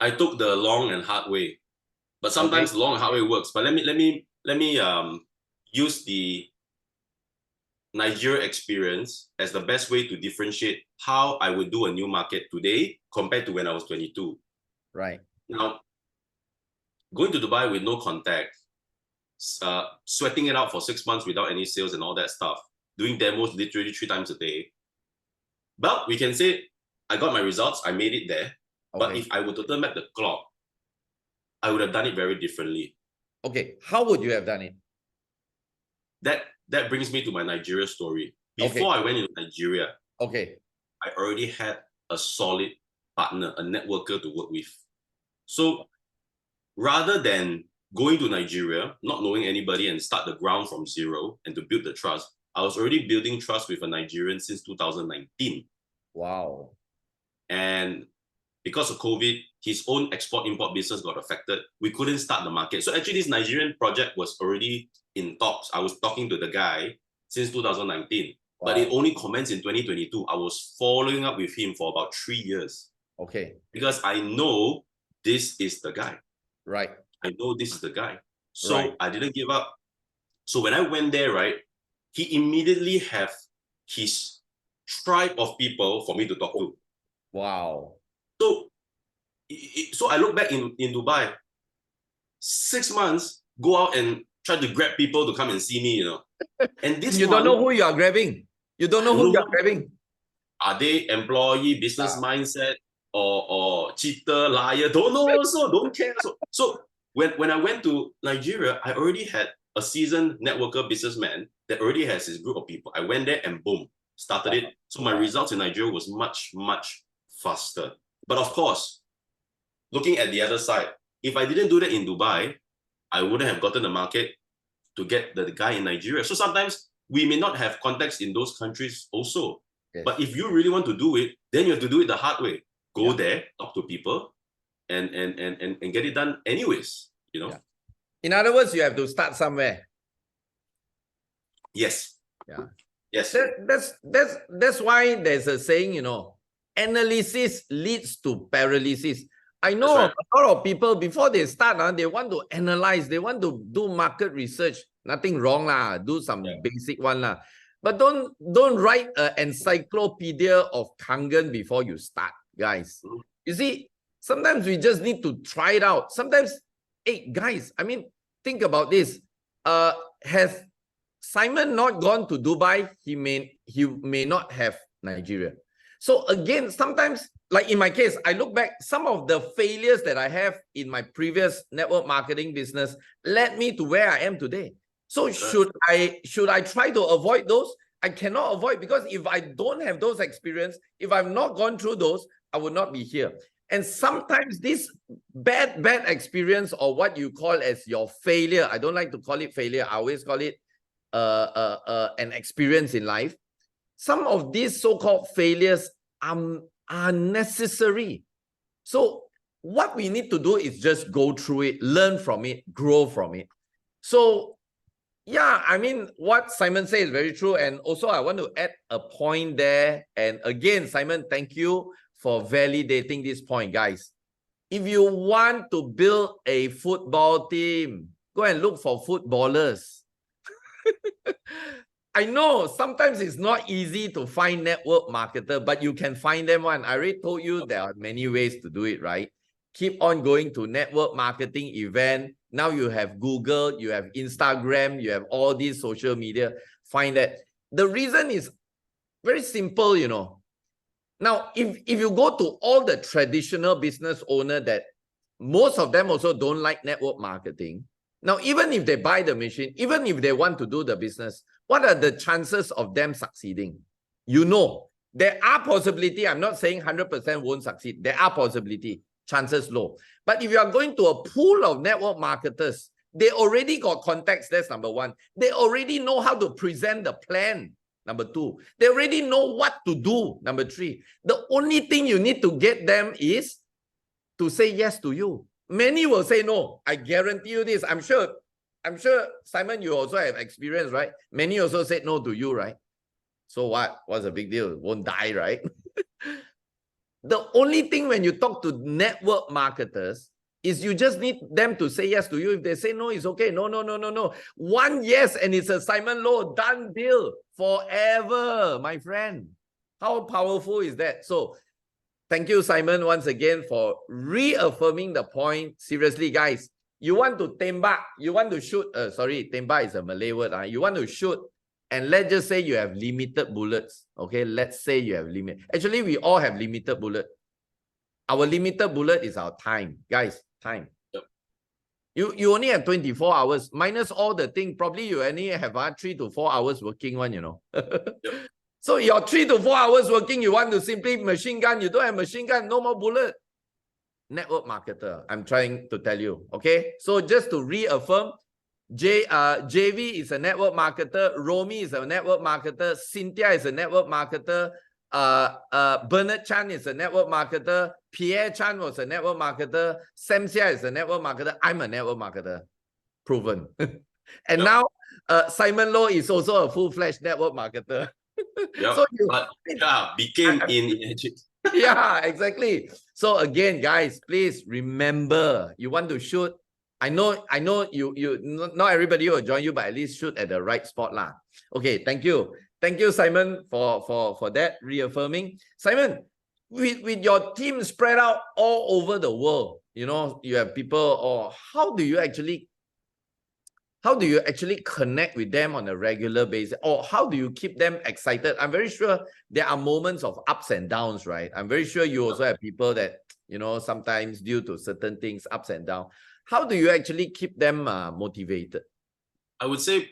I took the long and hard way, but sometimes the long and hard way works. But let me use the Nigeria experience as the best way to differentiate how I would do a new market today compared to when I was 22. Right. Now, going to Dubai with no contact, sweating it out for 6 months without any sales and all that stuff, doing demos literally 3 times a day. But we can say, I got my results, I made it there. But if I were to turn back the clock, I would have done it very differently. Okay, how would you have done it? That that brings me to my Nigeria story. Before I went into Nigeria, I already had a solid partner, a networker to work with. So rather than going to Nigeria, not knowing anybody and start the ground from zero and to build the trust, I was already building trust with a Nigerian since 2019. Wow. And because of COVID, his own export-import business got affected. We couldn't start the market. So actually, this Nigerian project was already in talks. I was talking to the guy since 2019, but it only commenced in 2022. I was following up with him for about 3 years. Okay. Because I know this is the guy. Right. I know this is the guy. So I didn't give up. So when I went there, right, he immediately have his tribe of people for me to talk to. Wow. So I look back in Dubai, 6 months, go out and try to grab people to come and see me, you know. And this you don't know who you are grabbing. You don't know who you are grabbing. Are they employee, business mindset, or cheater, liar? Don't know also, don't care. So when I went to Nigeria, I already had a seasoned networker businessman that already has his group of people. I went there and boom, started it. So my results in Nigeria was much, much faster. But of course, looking at the other side, if I didn't do that in Dubai, I wouldn't have gotten the market to get the guy in Nigeria. So sometimes we may not have contacts in those countries also. Yes. But if you really want to do it, then you have to do it the hard way. Go there, talk to people, and get it done anyways, you know? Yeah. In other words, you have to start somewhere. Yes. Yeah. Yes. That's why there's a saying, you know, analysis leads to paralysis. I know a lot of people, before they start, they want to analyze, they want to do market research. Nothing wrong lah. Do some basic one lah. But don't write an encyclopedia of Kangen before you start, guys. You see, sometimes we just need to try it out. Sometimes, hey, guys, I mean, think about this. Has Simon not gone to Dubai, he may not have Nigeria. So again, sometimes, like in my case, I look back, some of the failures that I have in my previous network marketing business led me to where I am today. So should I try to avoid those? I cannot avoid, because if I don't have those experience, if I've not gone through those, I would not be here. And sometimes this bad experience, or what you call as your failure, I don't like to call it failure, I always call it an experience in life. Some of these so-called failures are necessary. So what we need to do is just go through it, learn from it, grow from it. So yeah, I mean, what Simon said is very true. And also I want to add a point there. And again, Simon, thank you for validating this point, guys. If you want to build a football team, go and look for footballers. I know sometimes it's not easy to find network marketer, but you can find them one. I already told you there are many ways to do it, right? Keep on going to network marketing event. Now you have Google, you have Instagram, you have all these social media. Find that. The reason is very simple, you know. Now, if you go to all the traditional business owner, that most of them also don't like network marketing. Now, even if they buy the machine, even if they want to do the business, what are the chances of them succeeding? You know, there are possibility. I'm not saying 100% won't succeed. There are possibility, chances low. But if you are going to a pool of network marketers, they already got contacts. That's number one. They already know how to present the plan. Number two, they already know what to do. Number three, the only thing you need to get them is to say yes to you. Many will say no. I guarantee you this. I'm sure, Simon, you also have experience, right? Many also said no to you, right? So what? What's the big deal? Won't die, right? The only thing when you talk to network marketers is you just need them to say yes to you. If they say no, it's okay. No. One yes, and it's a Simon Low, done deal forever, my friend. How powerful is that? So thank you, Simon, once again for reaffirming the point. Seriously, guys, you want to tembak, you want to shoot, sorry, tembak is a Malay word. You want to shoot, and let's just say you have limited bullets. Okay, let's say you have limit. Actually, we all have limited bullet. Our limited bullet is our time, guys, time. You only have 24 hours. Minus all the thing, probably you only have 3 to 4 hours working one, you know. Yep. So your 3 to 4 hours working, you want to simply machine gun, you don't have machine gun, no more bullet. Network marketer, I'm trying to tell you, okay? So just to reaffirm, JV is a network marketer, Romy is a network marketer, Cynthia is a network marketer, Bernard Chan is a network marketer, Pierre Chan was a network marketer, Sam Xia is a network marketer, I'm a network marketer, proven. And Yep. now Simon Low is also a full-fledged network marketer. Yep. So but became in yeah, exactly. So again, guys, please remember, you want to shoot. I know you not everybody will join you, but at least shoot at the right spot lah. Okay, thank you, Simon, for that reaffirming. Simon, with your team spread out all over the world, you know, you have people, or how do you actually connect with them on a regular basis, or how do you keep them excited? I'm very sure there are moments of ups and downs, right? I'm very sure you also have people that, you know, sometimes due to certain things, ups and downs. How do you actually keep them motivated? I would say,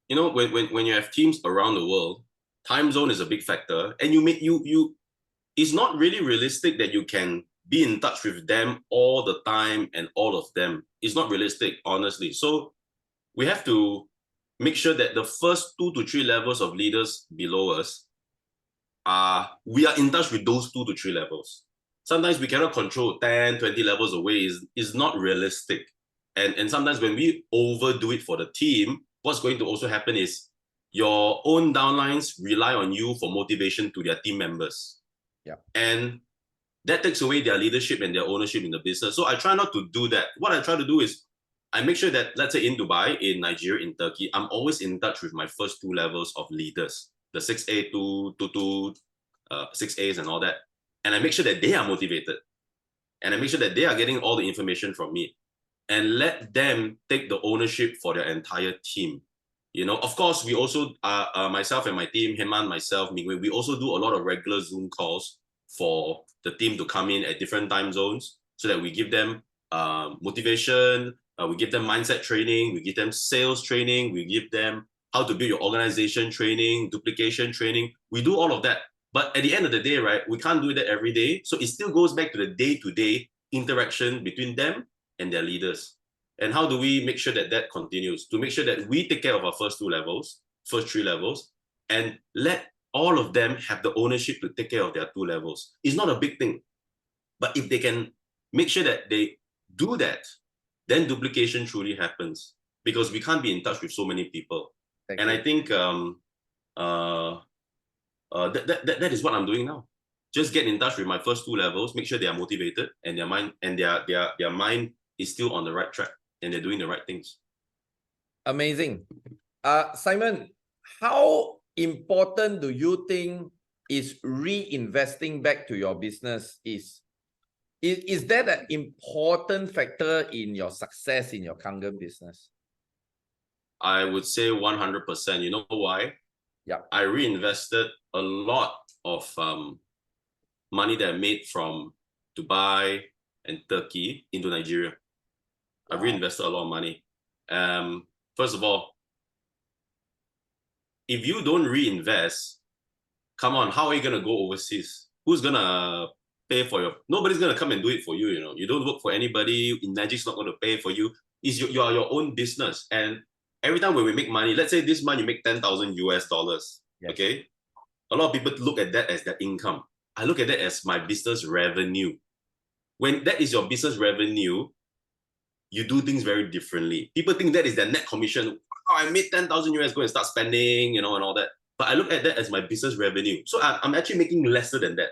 you know, when you have teams around the world, time zone is a big factor, and it's not really realistic that you can be in touch with them all the time and all of them. It's not realistic, honestly. So we have to make sure that the first 2 to 3 levels of leaders below us we are in touch with those 2 to 3 levels. Sometimes we cannot control 10, 20 levels away. Is not realistic. And sometimes when we overdo it for the team, what's going to also happen is your own downlines rely on you for motivation to their team members. Yeah. And that takes away their leadership and their ownership in the business. So I try not to do that. What I try to do is I make sure that, let's say in Dubai, in Nigeria, in Turkey, I'm always in touch with my first 2 levels of leaders, the 6A to 6As and all that. And I make sure that they are motivated. And I make sure that they are getting all the information from me. And let them take the ownership for their entire team. You know, of course, we also, myself and my team, Heman, myself, Mingwei, we also do a lot of regular Zoom calls for the team to come in at different time zones so that we give them motivation, we give them mindset training, we give them sales training, we give them how to build your organization training, duplication training. We do all of that. But at the end of the day, right, we can't do that every day. So it still goes back to the day-to-day interaction between them and their leaders. And how do we make sure that that continues? To make sure that we take care of our first 2 levels, first 3 levels, and let all of them have the ownership to take care of their 2 levels. It's not a big thing. But if they can make sure that they do that, then duplication truly happens, because we can't be in touch with so many people. And I think that is what I'm doing now. Just get in touch with my first 2 levels, make sure they are motivated and their mind is still on the right track and they're doing the right things. Amazing. Simon, how important do you think is reinvesting back to your business? Is that an important factor in your success in your Kangen business? I would say 100%. You know why? Yeah. I reinvested a lot of money that I made from Dubai and Turkey into Nigeria. Wow. I reinvested a lot of money. First of all, if you don't reinvest, come on, how are you going to go overseas? Who's going to pay for your... Nobody's going to come and do it for you, you know. You don't work for anybody. Magic's not going to pay for you. You are your own business. And every time when we make money, let's say this month you make $10,000 US, yes. Okay? A lot of people look at that as their income. I look at that as my business revenue. When that is your business revenue, you do things very differently. People think that is their net commission. Oh, I made $10,000 US, go and start spending, you know, and all that. But I look at that as my business revenue. So I'm actually making lesser than that.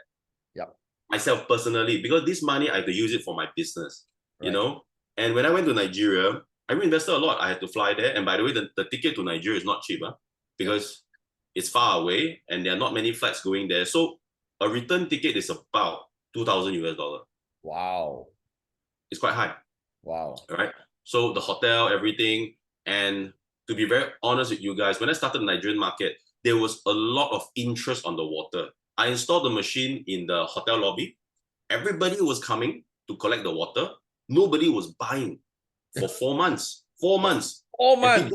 Yeah. Myself personally, because this money I have to use it for my business, you know? And when I went to Nigeria, I reinvested a lot. I had to fly there. And by the way, the ticket to Nigeria is not cheap, because it's far away and there are not many flights going there. So a return ticket is about $2,000 US. Wow. It's quite high. Wow. All right. So the hotel, everything. And to be very honest with you guys, when I started the Nigerian market, there was a lot of interest on the water. I installed the machine in the hotel lobby. Everybody was coming to collect the water. Nobody was buying. for 4 months. 4 months. 4 months. And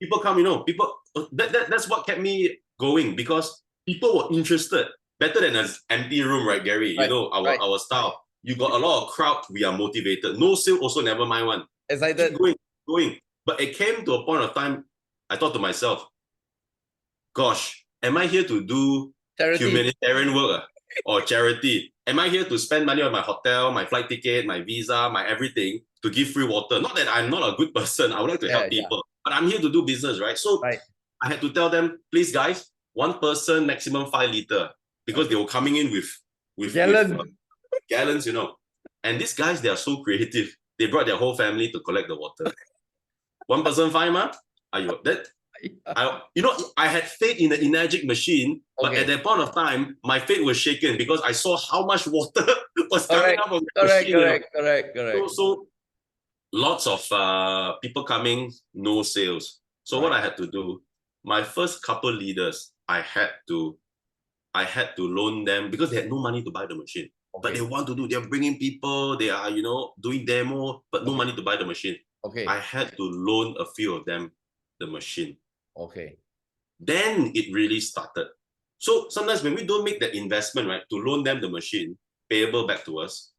people come, you know, that's what kept me going, because people were interested. Better than an empty room, right, Gary? Right, you know, our style. You got a lot of crowd, we are motivated. No sale, also never mind one. Excited. Keep going. But it came to a point of time, I thought to myself, gosh, am I here to do Charity. humanitarian work or charity? Am I here to spend money on my hotel, my flight ticket, my visa, my everything to give free water? Not that I'm not a good person. I would like to help people, but I'm here to do business, right? So I had to tell them, please, guys, one person, maximum 5 liter, because they were coming in with gallons, you know. And these guys, they are so creative. They brought their whole family to collect the water. One person 5, ma? I had faith in the Energic machine, but at that point of time, my faith was shaken because I saw how much water was coming out of the machine. Correct. So lots of people coming, no sales. So what I had to do, my first couple leaders, I had to loan them because they had no money to buy the machine. But they want to do, they're bringing people, they are, you know, doing demo, but no money to buy the machine. I had to loan a few of them the machine. Then it really started. So sometimes when we don't make that investment, right, to loan them the machine, payable back to us,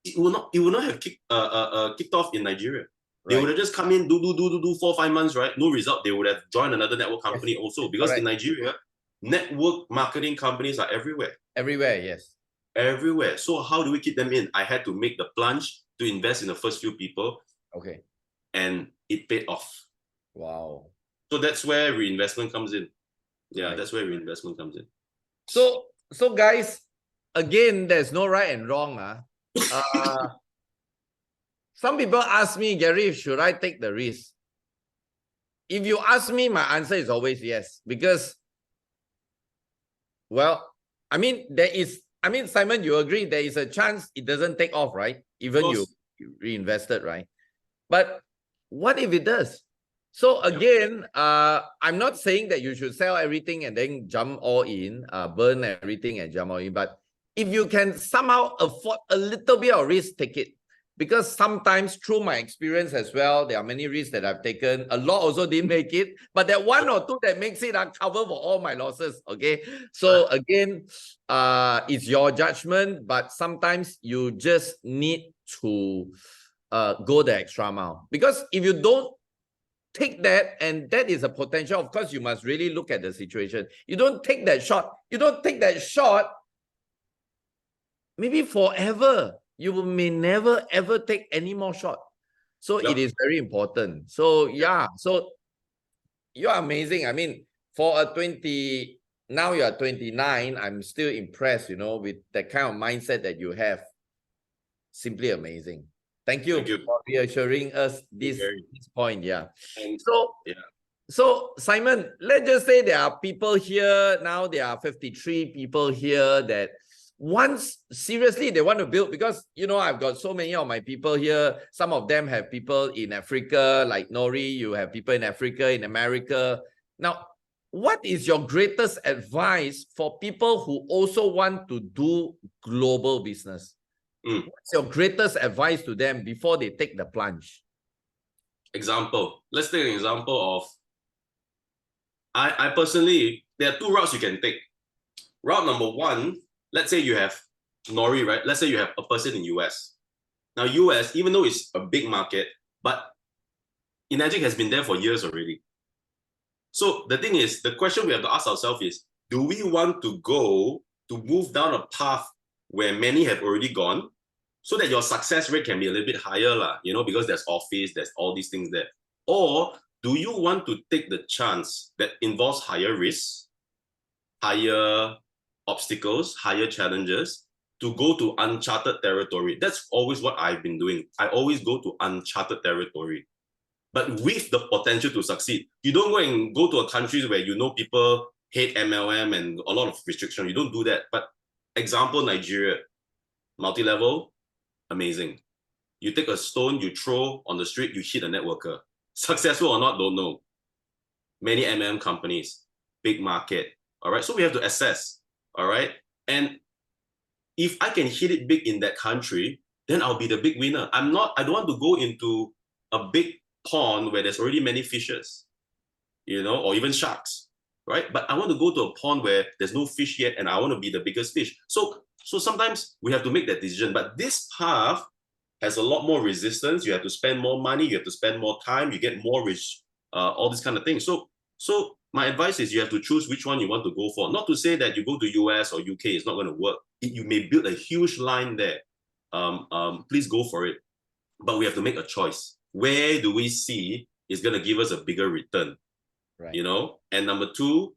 it will not have kicked off in Nigeria. They would have just come in, do 4-5 months, right? No result. They would have joined another network company also, because in Nigeria, network marketing companies are everywhere. Everywhere. So how do we keep them in? I had to make the plunge to invest in the first few people. And it paid off. Wow. So that's where reinvestment comes in. That's where reinvestment comes in. So guys, again, there's no right and wrong. Some people ask me, Gary, should I take the risk? If you ask me, my answer is always yes. Because, well, Simon, you agree there is a chance it doesn't take off, right? Even you reinvested, right? But what if it does? So again, I'm not saying that you should sell everything and then jump all in, burn everything and jump all in. But if you can somehow afford a little bit of risk, take it. Because sometimes, through my experience as well, there are many risks that I've taken. A lot also didn't make it, but that 1 or 2 that makes it, I cover for all my losses. So again, it's your judgment, but sometimes you just need to go the extra mile. Because if you don't take that, and that is a potential, of course, you must really look at the situation. You don't take that shot. Maybe forever. You may never ever take any more shot. So it is very important. So so you're amazing. I mean, for a 20, now you're 29, I'm still impressed, you know, with the kind of mindset that you have. Simply amazing. Thank you for reassuring us this point. So Simon, let's just say there are people here now, there are 53 people here that once seriously they want to build, because you know I've got so many of my people here. Some of them have people in Africa, like Nori. You have people in Africa, in America. Now, what is your greatest advice for people who also want to do global business? What's your greatest advice to them before they take the plunge? Example. Let's take an example of, I personally, there are 2 routes you can take. Route number 1, let's say you have Nori, right? Let's say you have a person in US. Now US, even though it's a big market, but Energic has been there for years already. So the thing is, the question we have to ask ourselves is, do we want to move down a path where many have already gone, so that your success rate can be a little bit higher, you know, because there's office, there's all these things there? Or do you want to take the chance that involves higher risks, higher obstacles, higher challenges, to go to uncharted territory? That's always what I've been doing. I always go to uncharted territory, but with the potential to succeed. You don't go to a country where you know people hate MLM and a lot of restrictions. You don't do that. But example, Nigeria, multi-level, amazing. You take a stone, you throw on the street, you hit a networker. Successful or not, don't know. Many MLM companies, big market. All right, so we have to assess. All right, and if I can hit it big in that country, then I'll be the big winner. I don't want to go into a big pond where there's already many fishes, you know, or even sharks, right? But I want to go to a pond where there's no fish yet and I want to be the biggest fish. So sometimes we have to make that decision. But this path has a lot more resistance. You have to spend more money, you have to spend more time, you get more rich, all these kind of things. So my advice is you have to choose which one you want to go for. Not to say that you go to US or UK, it's not going to work. You may build a huge line there. Please go for it. But we have to make a choice. Where do we see is going to give us a bigger return? Right. You know? And number two,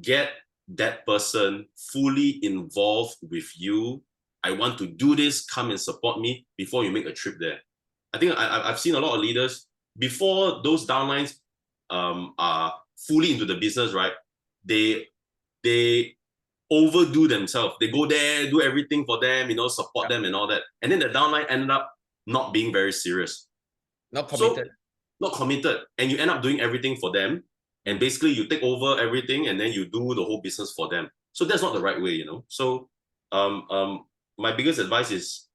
get that person fully involved with you. I want to do this, come and support me before you make a trip there. I think I've seen a lot of leaders, before those downlines are fully into the business, right? They overdo themselves. They go there, do everything for them, you know, support them and all that. And then the downline ended up not being very serious. Not committed. So, not committed. And you end up doing everything for them. And basically you take over everything and then you do the whole business for them. So that's not the right way, you know. So my biggest advice is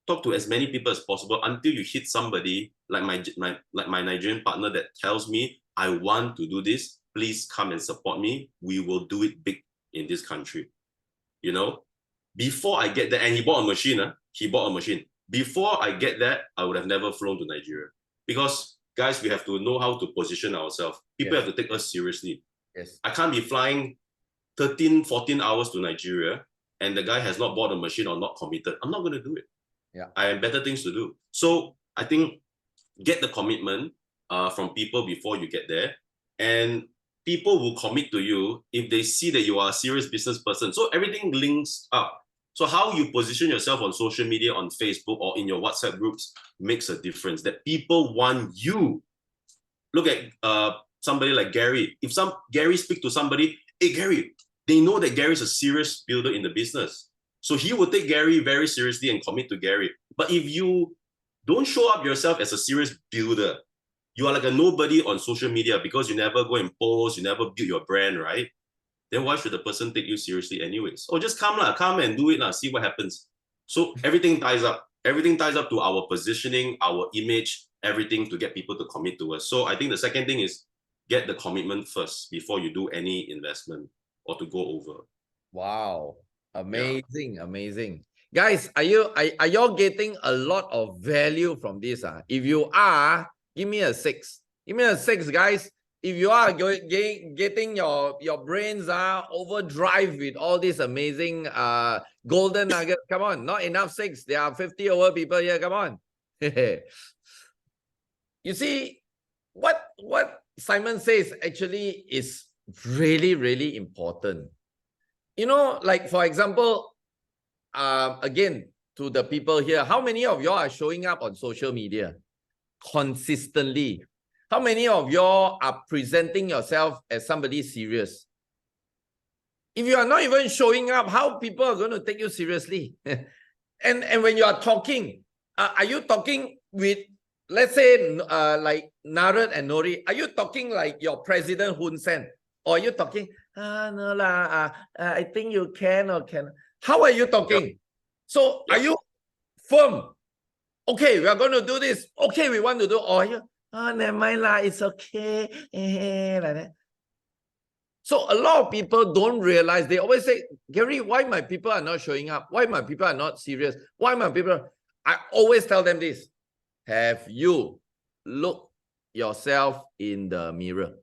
talk to as many people as possible until you hit somebody like my Nigerian partner that tells me, I want to do this. Please come and support me. We will do it big in this country. You know, before I get there, and he bought a machine. He bought a machine. Before I get that, I would have never flown to Nigeria. Because guys, we have to know how to position ourselves. People have to take us seriously. Yes. I can't be flying 13, 14 hours to Nigeria and the guy has not bought a machine or not committed. I'm not going to do it. Yeah. I have better things to do. So I think get the commitment from people before you get there. And people will commit to you if they see that you are a serious business person. So everything links up. So how you position yourself on social media, on Facebook or in your WhatsApp groups makes a difference. That people want you. Look at somebody like Gary. If Gary speak to somebody, hey Gary, they know that Gary is a serious builder in the business. So he will take Gary very seriously and commit to Gary. But if you don't show up yourself as a serious builder, you are like a nobody on social media because you never go and post, you never build your brand, right? Then why should the person take you seriously anyways? Or just come and do it, see what happens. So everything ties up. Everything ties up to our positioning, our image, everything to get people to commit to us. So I think the second thing is get the commitment first before you do any investment or to go over. Wow. Amazing, amazing. Guys, are y'all getting a lot of value from this? If you are, give me a 6. Give me a 6, guys. If you are getting your brains overdrive with all these amazing golden nuggets, come on, not enough 6. There are 50 over people here. Come on. You see, what Simon says actually is really, really important. You know, like for example, again, to the people here, how many of y'all are showing up on social media consistently? How many of y'all are presenting yourself as somebody serious? If you are not even showing up, how people are going to take you seriously? and when you are talking, are you talking with, let's say, like Narad and Nori? Are you talking like your President Hun Sen? Or are you talking, no lah, I think you can or can. How are you talking? Yep. So are you firm? Okay, we are going to do this. Okay, we want to do. Or are you, never mind lah, it's okay. Like that. So a lot of people don't realize. They always say, Gary, why my people are not showing up? Why my people are not serious? Why my people? I always tell them this. Have you looked yourself in the mirror?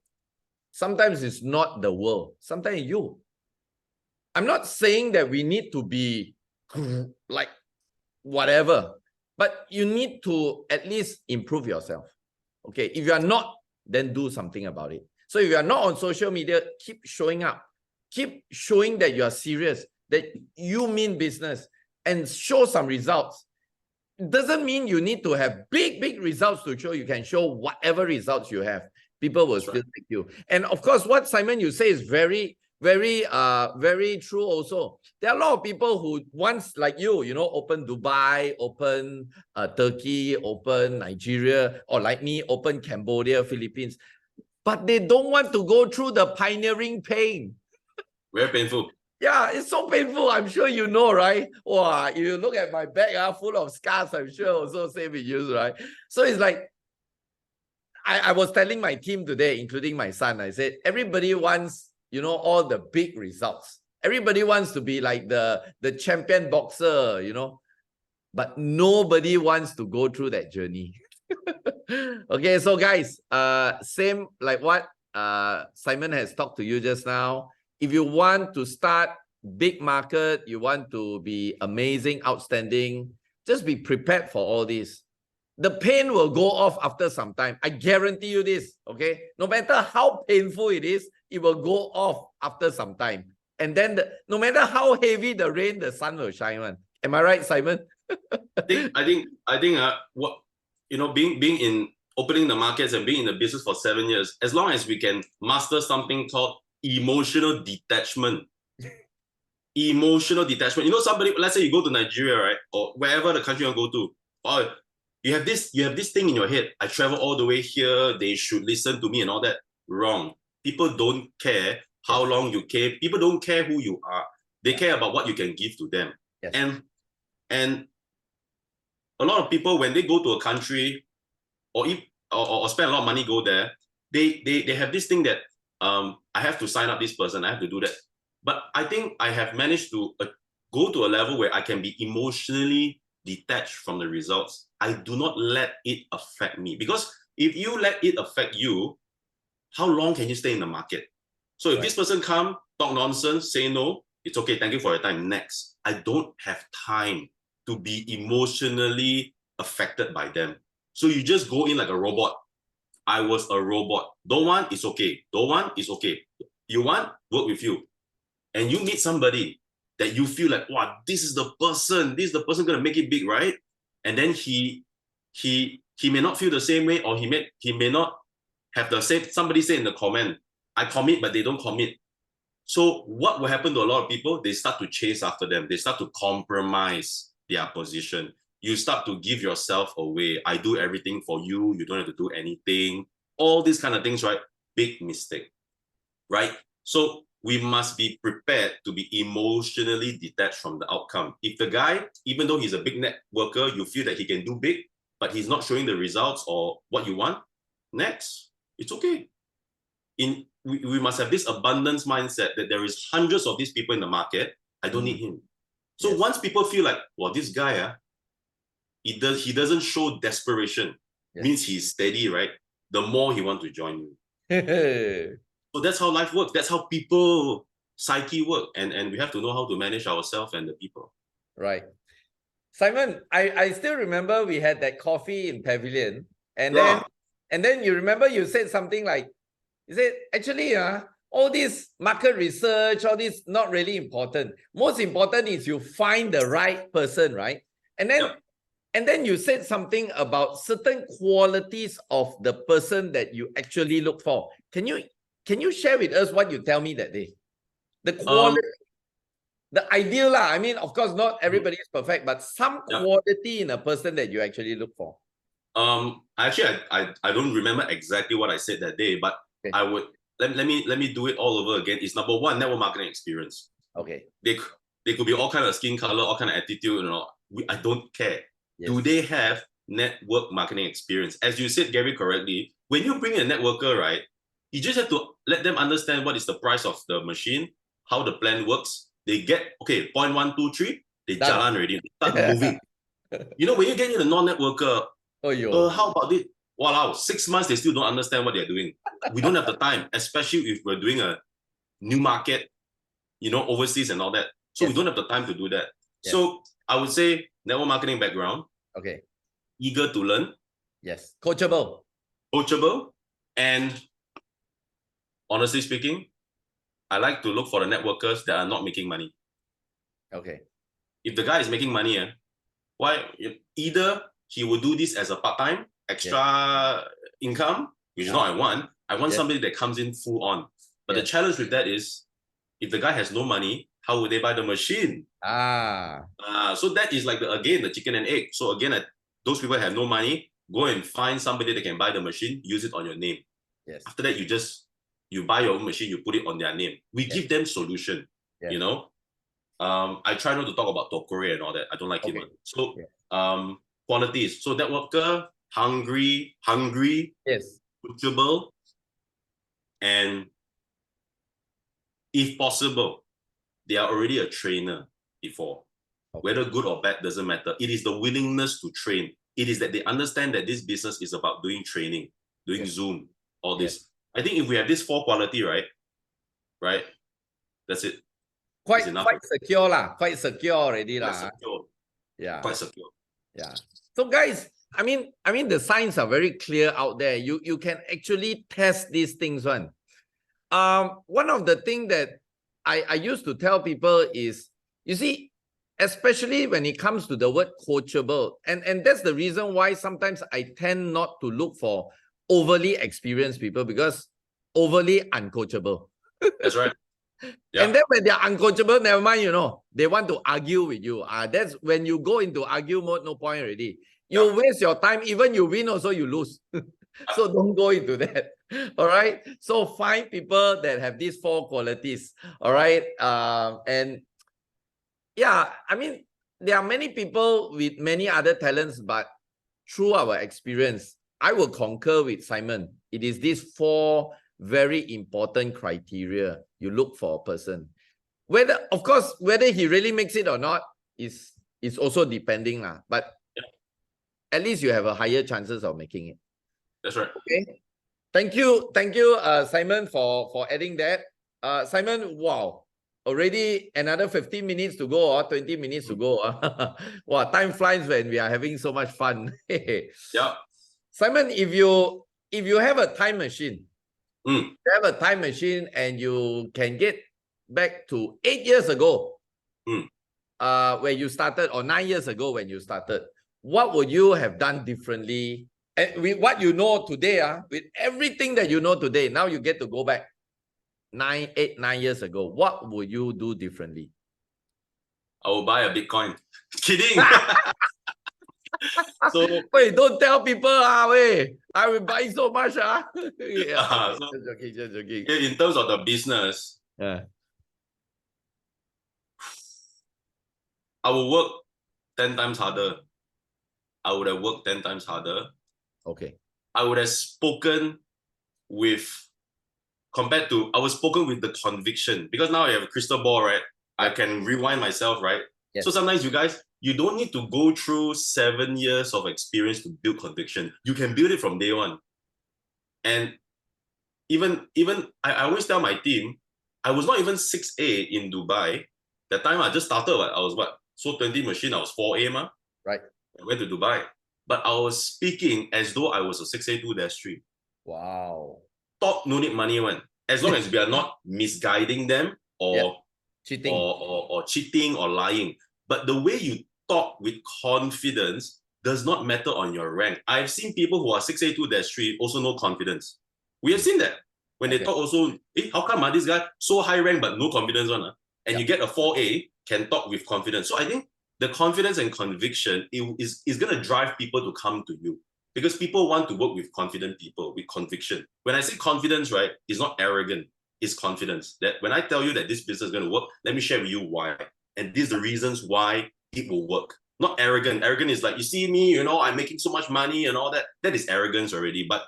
Sometimes it's not the world. Sometimes you. I'm not saying that we need to be like whatever, but you need to at least improve yourself. Okay, if you are not, then do something about it. So if you are not on social media, keep showing up. Keep showing that you are serious, that you mean business, and show some results. It doesn't mean you need to have big results to show. You can show whatever results you have. People will still take you. And of course, what Simon you say is very true also. There are a lot of people who once, like you know, open Dubai, open Turkey, open Nigeria, or like me, open Cambodia, Philippines. But they don't want to go through the pioneering pain. Very painful. Yeah, it's so painful. I'm sure you know, right? Wow, if you look at my back, full of scars, I'm sure also same with you, right? So it's like, I was telling my team today, including my son, I said, everybody wants, you know, all the big results. Everybody wants to be like the champion boxer, you know, but nobody wants to go through that journey. Okay, so guys, same like what Simon has talked to you just now. If you want to start big market, you want to be amazing, outstanding, just be prepared for all this. The pain will go off after some time. I guarantee you this, okay? No matter how painful it is, it will go off after some time. And then no matter how heavy the rain, the sun will shine on. Am I right, Simon? I think what, you know, being in opening the markets and being in the business for 7 years, as long as we can master something called emotional detachment. Emotional detachment. You know, somebody, let's say you go to Nigeria, right? Or wherever the country you want to go to. Or you have this thing in your head. I travel all the way here. They should listen to me and all that. Wrong. People don't care how long you came. People don't care who you are. They care about what you can give to them. Yes. And a lot of people, when they go to a country or spend a lot of money go there, they have this thing that I have to sign up this person, I have to do that. But I think I have managed to go to a level where I can be emotionally detached from the results. I do not let it affect me, because if you let it affect you, how long can you stay in the market? So if this person come, talk nonsense, say no, it's okay, thank you for your time, next. I don't have time to be emotionally affected by them. So you just go in like a robot. I was a robot. Don't want, it's okay. Don't want, it's okay. You want, work with you. And you meet somebody that you feel like, wow, this is the person gonna make it big, right? And then he may not feel the same way, or he may not have the same, somebody say in the comment, I commit, but they don't commit. So what will happen to a lot of people? They start to chase after them. They start to compromise their position. You start to give yourself away. I do everything for you. You don't have to do anything. All these kind of things, right? Big mistake, right? So we must be prepared to be emotionally detached from the outcome. If the guy, even though he's a big networker, you feel that he can do big, but he's not showing the results or what you want, next, it's okay. We must have this abundance mindset that there is hundreds of these people in the market. I don't need him. So once people feel like, well, this guy, he doesn't show desperation, means he's steady, right? The more he wants to join you. So that's how life works. That's how people psyche work. And we have to know how to manage ourselves and the people. Right. Simon, I still remember we had that coffee in Pavilion. And then you remember you said something like, you said, actually, all this market research, all this not really important. Most important is you find the right person, right? And then you said something about certain qualities of the person that you actually look for. Can you share with us what you tell me that day? The quality, the ideal lah. I mean, of course, not everybody is perfect, but some quality in a person that you actually look for. Actually, I don't remember exactly what I said that day, but I would let me do it all over again. It's number one, network marketing experience. Okay. They could be all kind of skin color, all kind of attitude, you know. I don't care. Yes. Do they have network marketing experience? As you said, Gary, correctly, when you bring a networker, right, you just have to let them understand what is the price of the machine, how the plan works. They get, okay, point 1, 2, 3, they jalan already, they start moving. You know, when you get in a non-networker, how about it? Wow, 6 months, they still don't understand what they're doing. We don't have the time, especially if we're doing a new market, you know, overseas and all that. So we don't have the time to do that. So I would say network marketing background. Okay. Eager to learn. Yes. Coachable. And honestly speaking, I like to look for the networkers that are not making money. Okay. If the guy is making money, why? Either he will do this as a part-time, extra income, which is not I want. I want somebody that comes in full on. But the challenge with that is, if the guy has no money, how would they buy the machine? So that is like, the chicken and egg. So again, those people have no money, go and find somebody that can buy the machine, use it on your name. Yes. After that, you buy your own machine, you put it on their name. We give them solution, you know. I try not to talk about Tokore and all that. I don't like it. So qualities. So networker, hungry. Yes. coachable, and if possible, they are already a trainer before. Okay. Whether good or bad doesn't matter. It is the willingness to train. It is that they understand that this business is about doing training, doing Zoom, all this. I think if we have this 4 quality, right, that's it. Quite secure lah. Quite secure already lah. Secure. Yeah. Quite secure. Yeah. So guys, I mean the signs are very clear out there. You can actually test these things one. One of the things that I used to tell people is, you see, especially when it comes to the word coachable, and that's the reason why sometimes I tend not to look for overly experienced people, because overly uncoachable. That's right. Yeah. And then when they're uncoachable, never mind, they want to argue with you. That's when you go into argue mode, no point already. You waste your time. Even you win, also you lose. So don't go into that. All right. So find people that have these 4 qualities. All right. And yeah, I mean, there are many people with many other talents, but through our experience, I will concur with Simon. It is these 4 very important criteria you look for a person. Whether, of course, whether he really makes it or not is also depending lah. But at least you have a higher chances of making it. That's right. Okay. Thank you, Simon, for adding that. Simon, wow, already another 15 minutes to go or 20 minutes to go. Wow, time flies when we are having so much fun. Yeah. Simon, if you have a time machine, you have a time machine and you can get back to 8 years ago, when you started, or 9 years ago when you started, what would you have done differently? And with what you know today, with everything that you know today, now you get to go back 9 years ago. What would you do differently? I will buy a Bitcoin. Kidding. So wait, don't tell people, I will buy so much. Yeah, just joking. In terms of the business, I will work 10 times harder. I would have worked 10 times harder. Okay. I would have spoken with, I was spoken with the conviction, because now I have a crystal ball, right? I can rewind myself, right? Yes. So sometimes you guys, you don't need to go through 7 years of experience to build conviction. You can build it from day one. And even I always tell my team, I was not even 6A in Dubai. That time I just started, I was So 20 machine, I was 4A, ma. Right. I went to Dubai. But I was speaking as though I was a 6A2-3. Wow. Talk no need money one. As long as we are not misguiding them or cheating or cheating or lying. But the way you talk with confidence does not matter on your rank. I've seen people who are 6A2-3 also no confidence. We have seen that. When they talk also, how come this guy so high rank but no confidence one? And you get a 4A, can talk with confidence. So I think the confidence and conviction is going to drive people to come to you, because people want to work with confident people with conviction. When I say confidence, right, it's not arrogant, it's confidence. That when I tell you that this business is going to work, let me share with you why. And these are the reasons why it will work. Not arrogant. Arrogant is like, you see me, I'm making so much money and all that. That is arrogance already. But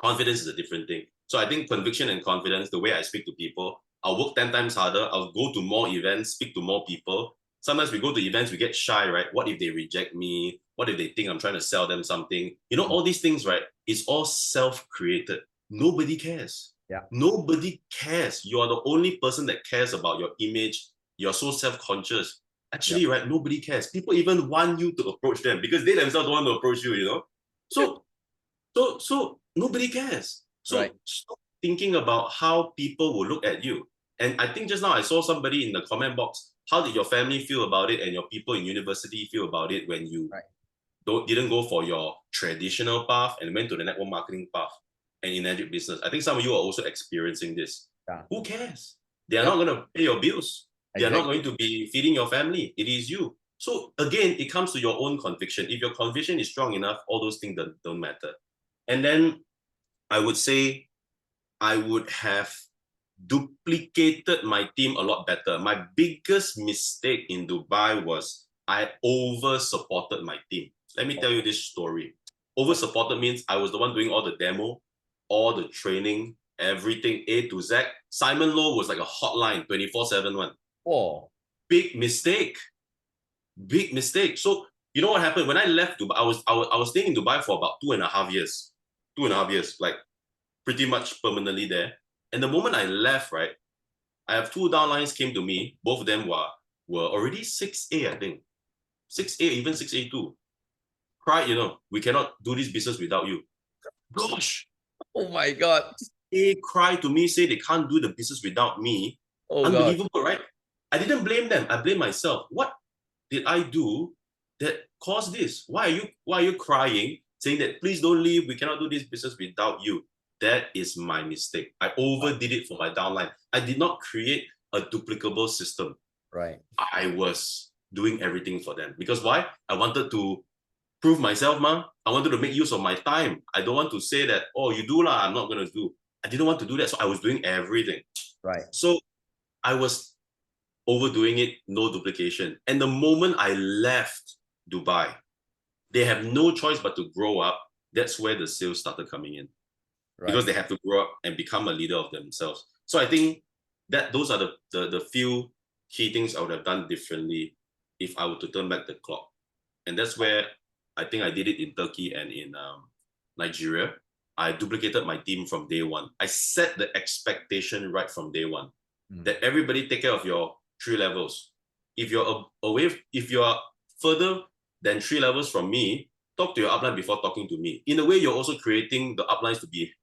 confidence is a different thing. So I think conviction and confidence, the way I speak to people, I'll work 10 times harder. I'll go to more events, speak to more people. Sometimes we go to events, we get shy, right? What if they reject me? What if they think I'm trying to sell them something? All these things, right? It's all self-created. Nobody cares. Yeah. Nobody cares. You are the only person that cares about your image. You're so self-conscious. Actually, right? Nobody cares. People even want you to approach them because they themselves don't want to approach you, So nobody cares. So stop thinking about how people will look at you. And I think just now I saw somebody in the comment box. How did your family feel about it and your people in university feel about it when you didn't go for your traditional path and went to the network marketing path and in education business? I think some of you are also experiencing this. Yeah. Who cares? They are not going to pay your bills. They are not going to be feeding your family. It is you. So again, it comes to your own conviction. If your conviction is strong enough, all those things don't matter. And then I would say I would have duplicated my team a lot better. My biggest mistake in Dubai was I over-supported my team. Let me tell you this story. Over-supported means I was the one doing all the demo. all the training, everything A to Z. Simon Low was like a hotline, 24/7 one. Oh, Big mistake. Big mistake. So you know what happened? When I left Dubai, I was staying in Dubai for about 2.5 years. 2.5 years, like pretty much permanently there. And the moment I left, right, I have two downlines came to me. Both of them were already 6A, I think. 6A, even 6A2. Cried, we cannot do this business without you. Gosh. oh my God. They cry to me, say they can't do the business without me. Oh Unbelievable, God. right? I didn't blame them. I blame myself. What did I do that caused this? Why are you crying, saying that please don't leave? We cannot do this business without you. That is my mistake. I overdid it for my downline. I did not create a duplicable system. Right. I was doing everything for them. Because why? I wanted to prove myself, man. I wanted to make use of my time. I don't want to say that, oh, you do lah, I'm not going to do. I didn't want to do that. So I was doing everything. Right. So I was overdoing it, no duplication. And the moment I left Dubai, they have no choice but to grow up. That's where the sales started coming in. Right. Because they have to grow up and become a leader of themselves. So I think that those are the few key things I would have done differently if I were to turn back the clock. And that's where I think I did it in Turkey and in Nigeria. I duplicated my team from day one. I set the expectation right from day one that everybody take care of your 3 levels. If you're if you're further than 3 levels from me, talk to your upline before talking to me. In a way, you're also creating the uplines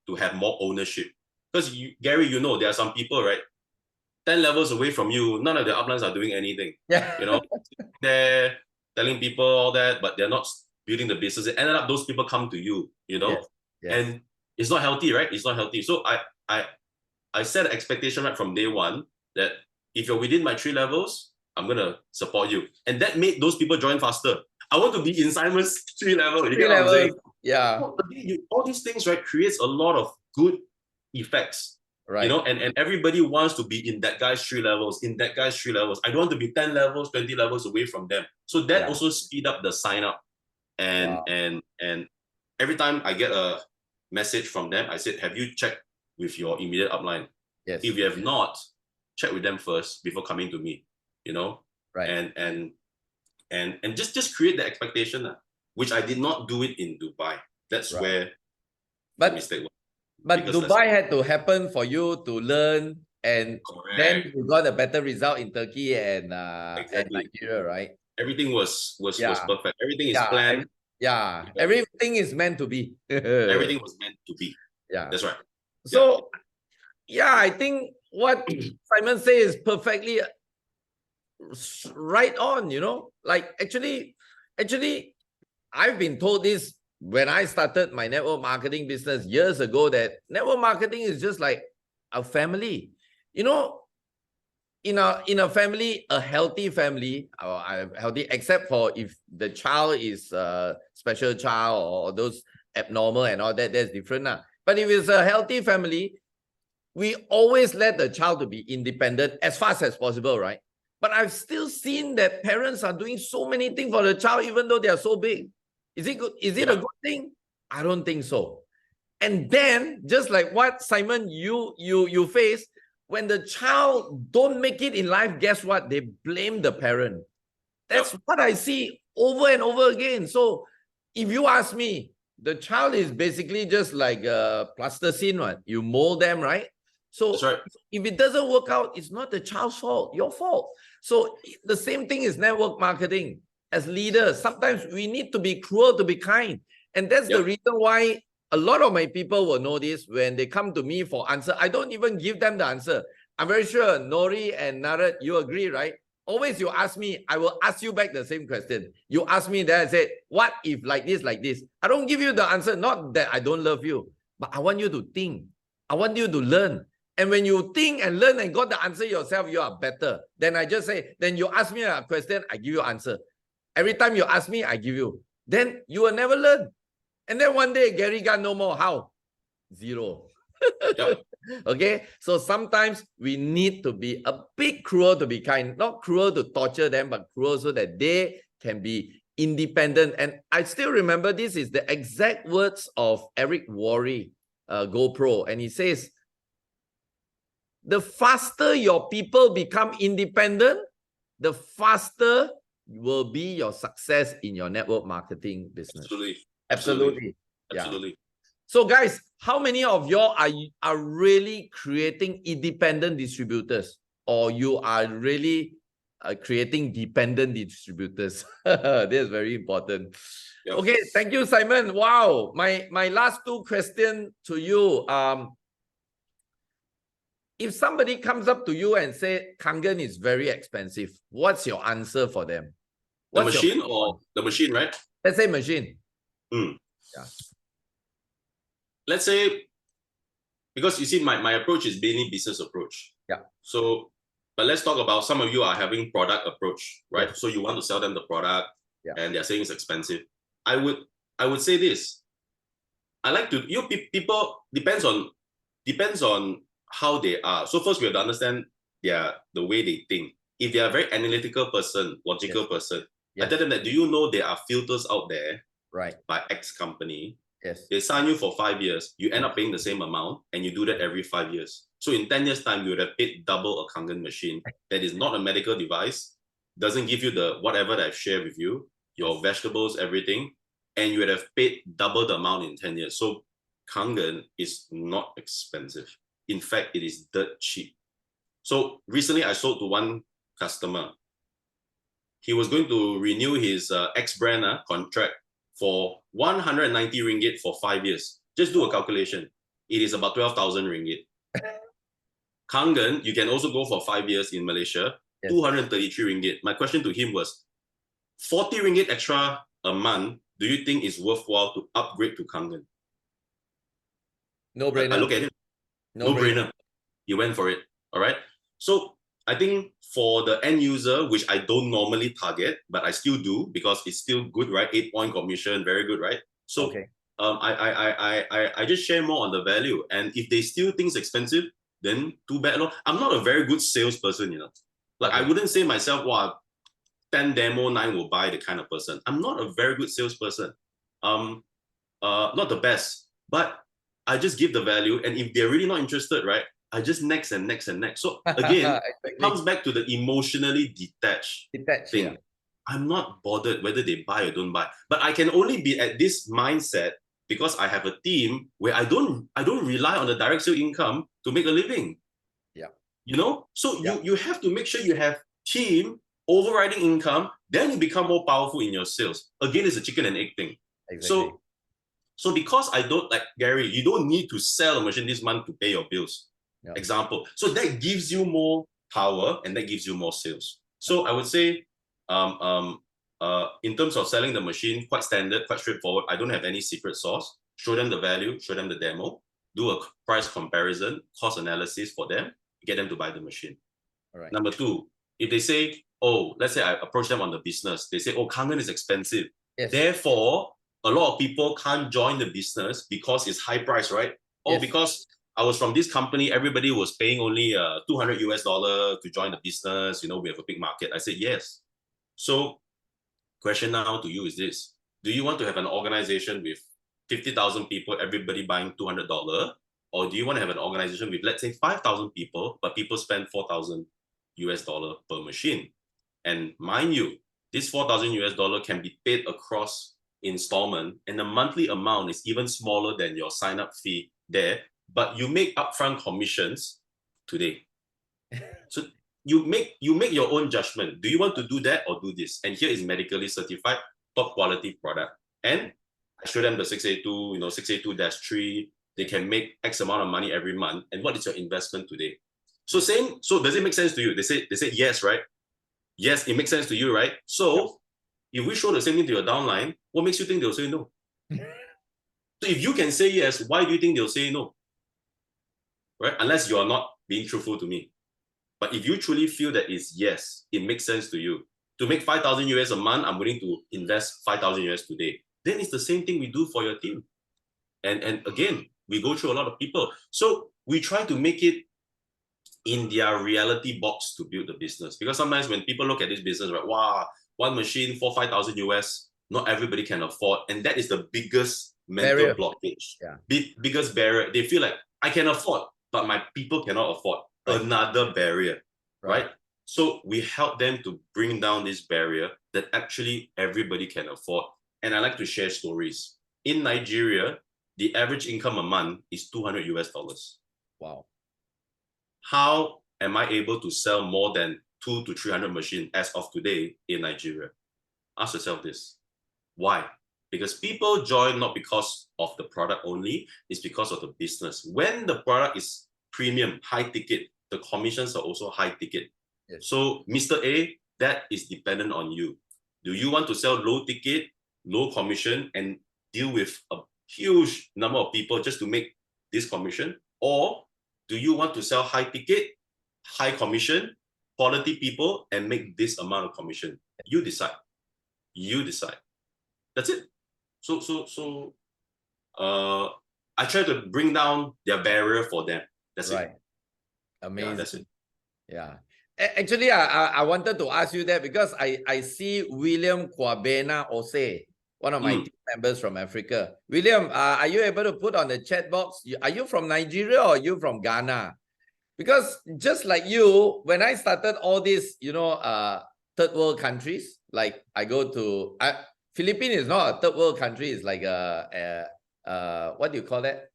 to have more ownership. Because Gary, there are some people, right? 10 levels away from you, none of the uplines are doing anything. Yeah. They're telling people all that, but they're not building the business. It ended up those people come to you, Yes. Yes. And it's not healthy, right? It's not healthy. So I set an expectation right from day one that if you're within my 3 levels, I'm gonna support you. And that made those people join faster. I want to be in Simon's 3 level. You get what I'm saying? Yeah. All these things, right, creates a lot of good effects. Right. And everybody wants to be in that guy's 3 levels, in that guy's 3 levels. I don't want to be 10 levels, 20 levels away from them. So that also speed up the sign up. And every time I get a message from them, I said, have you checked with your immediate upline? Yes. If you have not, check with them first before coming to me, Right. And just create the expectation, which I did not do it in Dubai. That's where the mistake was. But Dubai had to happen for you to learn, and then you got a better result in Turkey and Nigeria, right? Everything was perfect. Everything is planned. Everything is meant to be. Everything was meant to be. Yeah, that's right. So, I think what Simon says is perfectly right on. Like actually, I've been told this when I started my network marketing business years ago, that network marketing is just like a family. In a family, a healthy family, healthy, except for if the child is a special child or those abnormal and all that, that's different. But if it's a healthy family, we always let the child to be independent as fast as possible, right? But I've still seen that parents are doing so many things for the child, even though they are so big. Is it good? Is it a good thing? I don't think so. And then, just like what Simon you face, when the child don't make it in life, guess what? They blame the parent. That's what I see over and over again. So if you ask me, the child is basically just like a plasticine, right? You mold them, right? So that's right. If it doesn't work out, it's not the child's fault, your fault. So the same thing is network marketing. As leaders, sometimes we need to be cruel to be kind. And that's the reason why a lot of my people will know this. When they come to me for answer, I don't even give them the answer. I'm very sure Nori and Narat, you agree, right? Always you ask me, I will ask you back the same question. You ask me that, I said, what if like this, like this? I don't give you the answer, not that I don't love you, but I want you to think. I want you to learn. And when you think and learn and got the answer yourself, you are better. Then I just say, then you ask me a question, I give you answer. Every time you ask me, I give you. Then you will never learn. And then one day, Gary Gan no more. How? Zero. Okay? So sometimes we need to be a bit cruel to be kind. Not cruel to torture them, but cruel so that they can be independent. And I still remember this is the exact words of Eric Worre. GoPro, and he says, the faster your people become independent, the faster will be your success in your network marketing business. Absolutely. Yeah. So guys, how many of y'all are really creating independent distributors, or you are really creating dependent distributors? This is very important. Yep. Okay, thank you, Simon. Wow, my last two questions to you. If somebody comes up to you and say Kangen is very expensive, what's your answer for them? The machine or the machine, right? Let's say machine. Yeah. Let's say, because you see, my approach is mainly business approach. Yeah. So, but let's talk about, some of you are having product approach, right? Yes. So you want to sell them the product, and they're saying it's expensive. I would say this. I like to, people depends on how they are. So first we have to understand the way they think. If they are a very analytical person, logical person, I tell them that, do you know there are filters out there, right, by X company? Yes. They sign you for 5 years, you end up paying the same amount, and you do that every 5 years. So in 10 years' time, you would have paid double a Kangen machine that is not a medical device, doesn't give you the whatever that I've shared with you, your vegetables, everything, and you would have paid double the amount in 10 years. So Kangen is not expensive. In fact, it is dirt cheap. So recently I sold to one customer. He was going to renew his X-brand contract for 190 ringgit for 5 years. Just do a calculation. It is about 12,000 ringgit. Kangen, you can also go for 5 years in Malaysia, 233 ringgit. My question to him was, 40 ringgit extra a month, do you think is worthwhile to upgrade to Kangen? No brainer. I look at him. No brainer. He went for it. All right. So I think for the end user, which I don't normally target, but I still do because it's still good, right? 8-point commission, very good, right? So I just share more on the value. And if they still think it's expensive, then too bad. I'm not a very good salesperson, you know. Like I wouldn't say myself, wow, 10 demo, 9 will buy the kind of person. I'm not a very good salesperson. Not the best, but I just give the value. And if they're really not interested, right, I just next and next and next. So again, it comes back to the emotionally detached thing. Yeah. I'm not bothered whether they buy or don't buy, but I can only be at this mindset because I have a team where I don't rely on the direct sale income to make a living. Yeah. You know, so you have to make sure you have team overriding income, then you become more powerful in your sales. Again, it's a chicken and egg thing. Exactly. So because I don't, like Gary, you don't need to sell a machine this month to pay your bills. Yep. Example. So that gives you more power and that gives you more sales. So I would say, in terms of selling the machine, quite standard, quite straightforward. I don't have any secret sauce. Show them the value, show them the demo, do a price comparison, cost analysis for them, get them to buy the machine. All right. Number two, if they say, oh, let's say I approach them on the business, they say, oh, Kangen is expensive. Yes. Therefore, a lot of people can't join the business because it's high price, right? Or because I was from this company, everybody was paying only $200 to join the business. You know, we have a big market. I said, yes. So question now to you is this. Do you want to have an organization with 50,000 people, everybody buying $200? Or do you want to have an organization with, let's say, 5,000 people, but people spend $4,000 per machine? And mind you, this $4,000 can be paid across installment, and the monthly amount is even smaller than your sign-up fee there, but you make upfront commissions today. So you make your own judgment. Do you want to do that or do this? And here is medically certified, top quality product. And I show them the 682, you know, 682-3. They can make X amount of money every month. And what is your investment today? So does it make sense to you? They say yes, right? Yes, it makes sense to you, right? So if we show the same thing to your downline, what makes you think they'll say no? So if you can say yes, why do you think they'll say no? Right? Unless you are not being truthful to me. But if you truly feel that it's yes, it makes sense to you. To make $5,000 a month, I'm willing to invest $5,000 today. Then it's the same thing we do for your team. And again, we go through a lot of people. So we try to make it in their reality box to build the business. Because sometimes when people look at this business, right, wow, one machine for $5,000, not everybody can afford. And that is the biggest mental blockage. Yeah. Biggest barrier. They feel like I can afford, but my people cannot afford. Another barrier, right? So we help them to bring down this barrier that actually everybody can afford. And I like to share stories. In Nigeria, the average income a month is $200 US. Wow. How am I able to sell more than 200 to 300 machines as of today in Nigeria? Ask yourself this. Why? Because people join not because of the product only, it's because of the business. When the product is premium, high ticket, the commissions are also high ticket. Yes. So, Mr. A, that is dependent on you. Do you want to sell low ticket, low commission, and deal with a huge number of people just to make this commission? Or do you want to sell high ticket, high commission, quality people, and make this amount of commission? You decide. You decide. That's it. So I try to bring down their barrier for them. That's it. Amazing. Yeah, that's it. Yeah. Actually, I wanted to ask you that because I see William Kwabena Ose, one of my team members from Africa. William, are you able to put on the chat box? Are you from Nigeria or are you from Ghana? Because just like you, when I started all these, third world countries, like I go to Philippines is not a third world country. It's like what do you call that?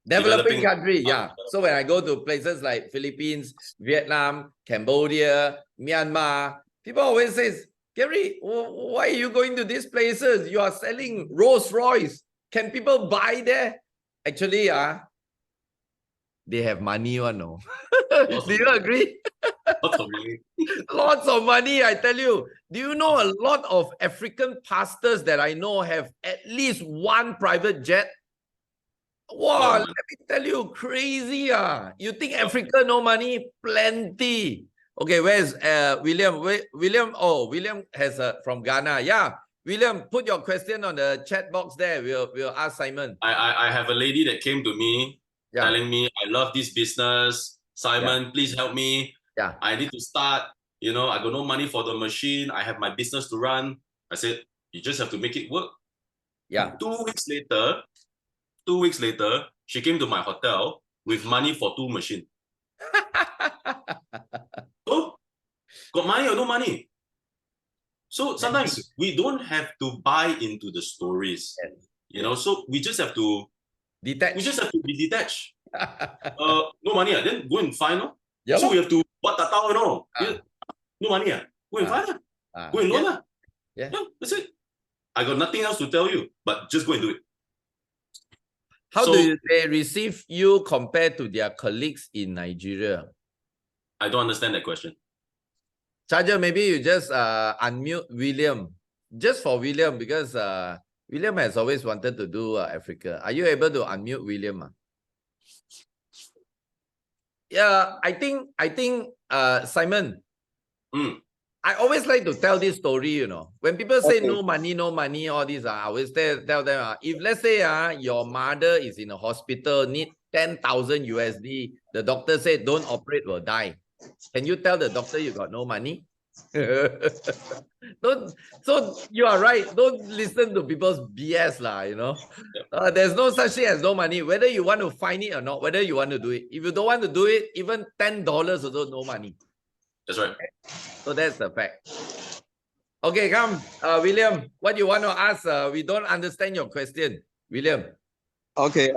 Developing country, yeah. So when I go to places like Philippines, Vietnam, Cambodia, Myanmar, people always say, Gary, why are you going to these places? You are selling Rolls Royce. Can people buy there? Actually, they have money, no? Do you agree? Lots of money. Lots of money, I tell you. Do you know a lot of African pastors that I know have at least one private jet? Wow, let me tell you, crazy. You think Africa no money? Plenty. Okay, where's William? William, William has from Ghana. Yeah, William, put your question on the chat box there. We'll ask Simon. I have a lady that came to me telling me, I love this business. Simon, please help me. Yeah. I need to start. I got no money for the machine. I have my business to run. I said, you just have to make it work. Yeah. 2 weeks later, she came to my hotel with money for 2 machines. So, got money or no money? So sometimes we don't have to buy into the stories, so we just have to detach. We just have to be detached. No money, then go and find. So we have to no money, go and find. Go and loan. Yeah, that's it. I got nothing else to tell you, but just go and do it. How do they receive you compared to their colleagues in Nigeria? I don't understand that question. Charger, maybe you just unmute William. Just for William, because William has always wanted to do Africa. Are you able to unmute William? Yeah, I think Simon, I always like to tell this story, When people say no money, all these, I always tell them, if let's say your mother is in a hospital, need 10,000 USD, the doctor said, don't operate, will die. Can you tell the doctor you got no money? So you are right. Don't listen to people's BS, there's no such thing as no money. Whether you want to find it or not, whether you want to do it. If you don't want to do it, even $10 also no money. That's right. So that's the fact. Okay, come, William. What you want to ask? We don't understand your question, William. Okay.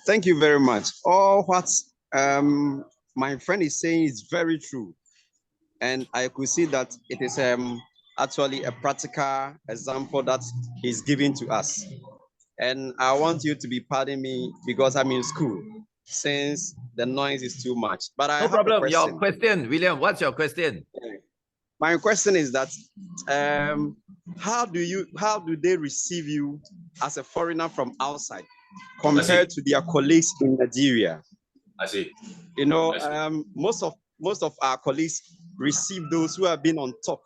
Thank you very much. All what my friend is saying is very true, and I could see that it is actually a practical example that he's giving to us. And I want you to be pardon me because I'm in school, since the noise is too much. But I no have problem. A question. Your question, William. What's your question? My question is that how do they receive you as a foreigner from outside compared to their colleagues in Nigeria? I see. Most of our colleagues receive those who have been on top,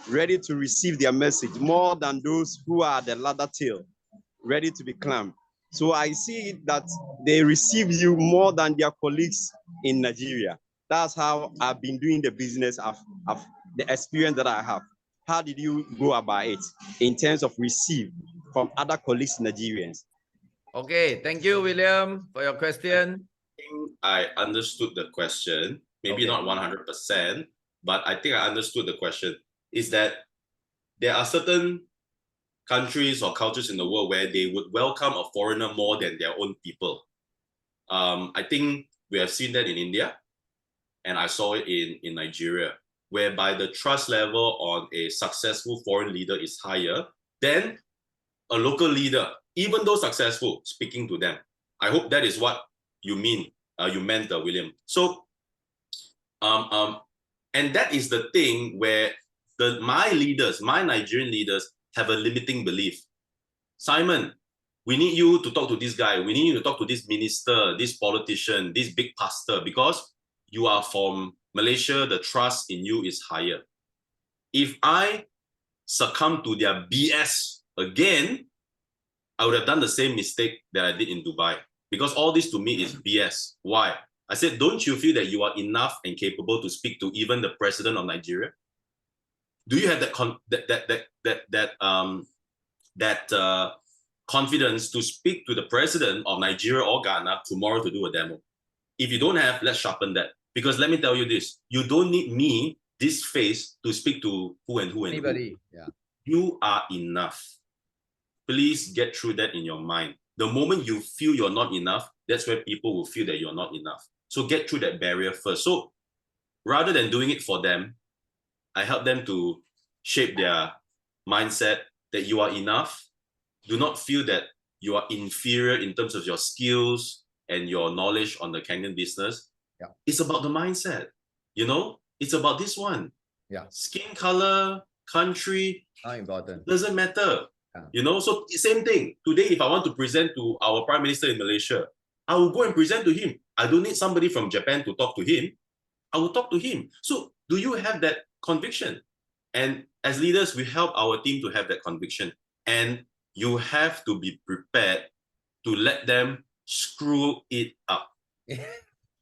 ready to receive their message, more than those who are the ladder tail, ready to be climbed. So I see that they receive you more than their colleagues in Nigeria. That's how I've been doing the business of the experience that I have. how did you go about it in terms of receive from other colleagues, Nigerians? Okay, thank you, William, for your question. I understood the question, maybe Okay. not 100%, but I think I understood the question. Is that there are certain countries or cultures in the world where they would welcome a foreigner more than their own people. I think we have seen that in India, and I saw it in Nigeria, whereby the trust level on a successful foreign leader is higher than a local leader, even though successful, speaking to them. I hope that is what you mean. You meant, William. So, and that is the thing where my Nigerian leaders have a limiting belief. Simon, we need you to talk to this guy. We need you to talk to this minister, this politician, this big pastor, because you are from Malaysia, the trust in you is higher. If I succumb to their BS again, I would have done the same mistake that I did in Dubai. Because all this to me is BS. Why? I said, don't you feel that you are enough and capable to speak to even the president of Nigeria? Do you have that confidence to speak to the president of Nigeria or Ghana tomorrow to do a demo? If you don't have, let's sharpen that. Because let me tell you this, you don't need me, this face, to speak to who and who and Anybody? who. Yeah. You are enough. Please get through that in your mind. The moment you feel you're not enough, that's where people will feel that you're not enough. So get through that barrier first. So rather than doing it for them, I help them to shape their mindset that you are enough. Do not feel that you are inferior in terms of your skills and your knowledge on the Kenyan business. Yeah. It's about the mindset. It's about this one. Yeah. Skin color, country, Not important. doesn't matter. Yeah. So same thing. Today, if I want to present to our Prime Minister in Malaysia, I will go and present to him. I don't need somebody from Japan to talk to him. I will talk to him. So do you have that conviction? And as leaders, we help our team to have that conviction. And you have to be prepared to let them screw it up.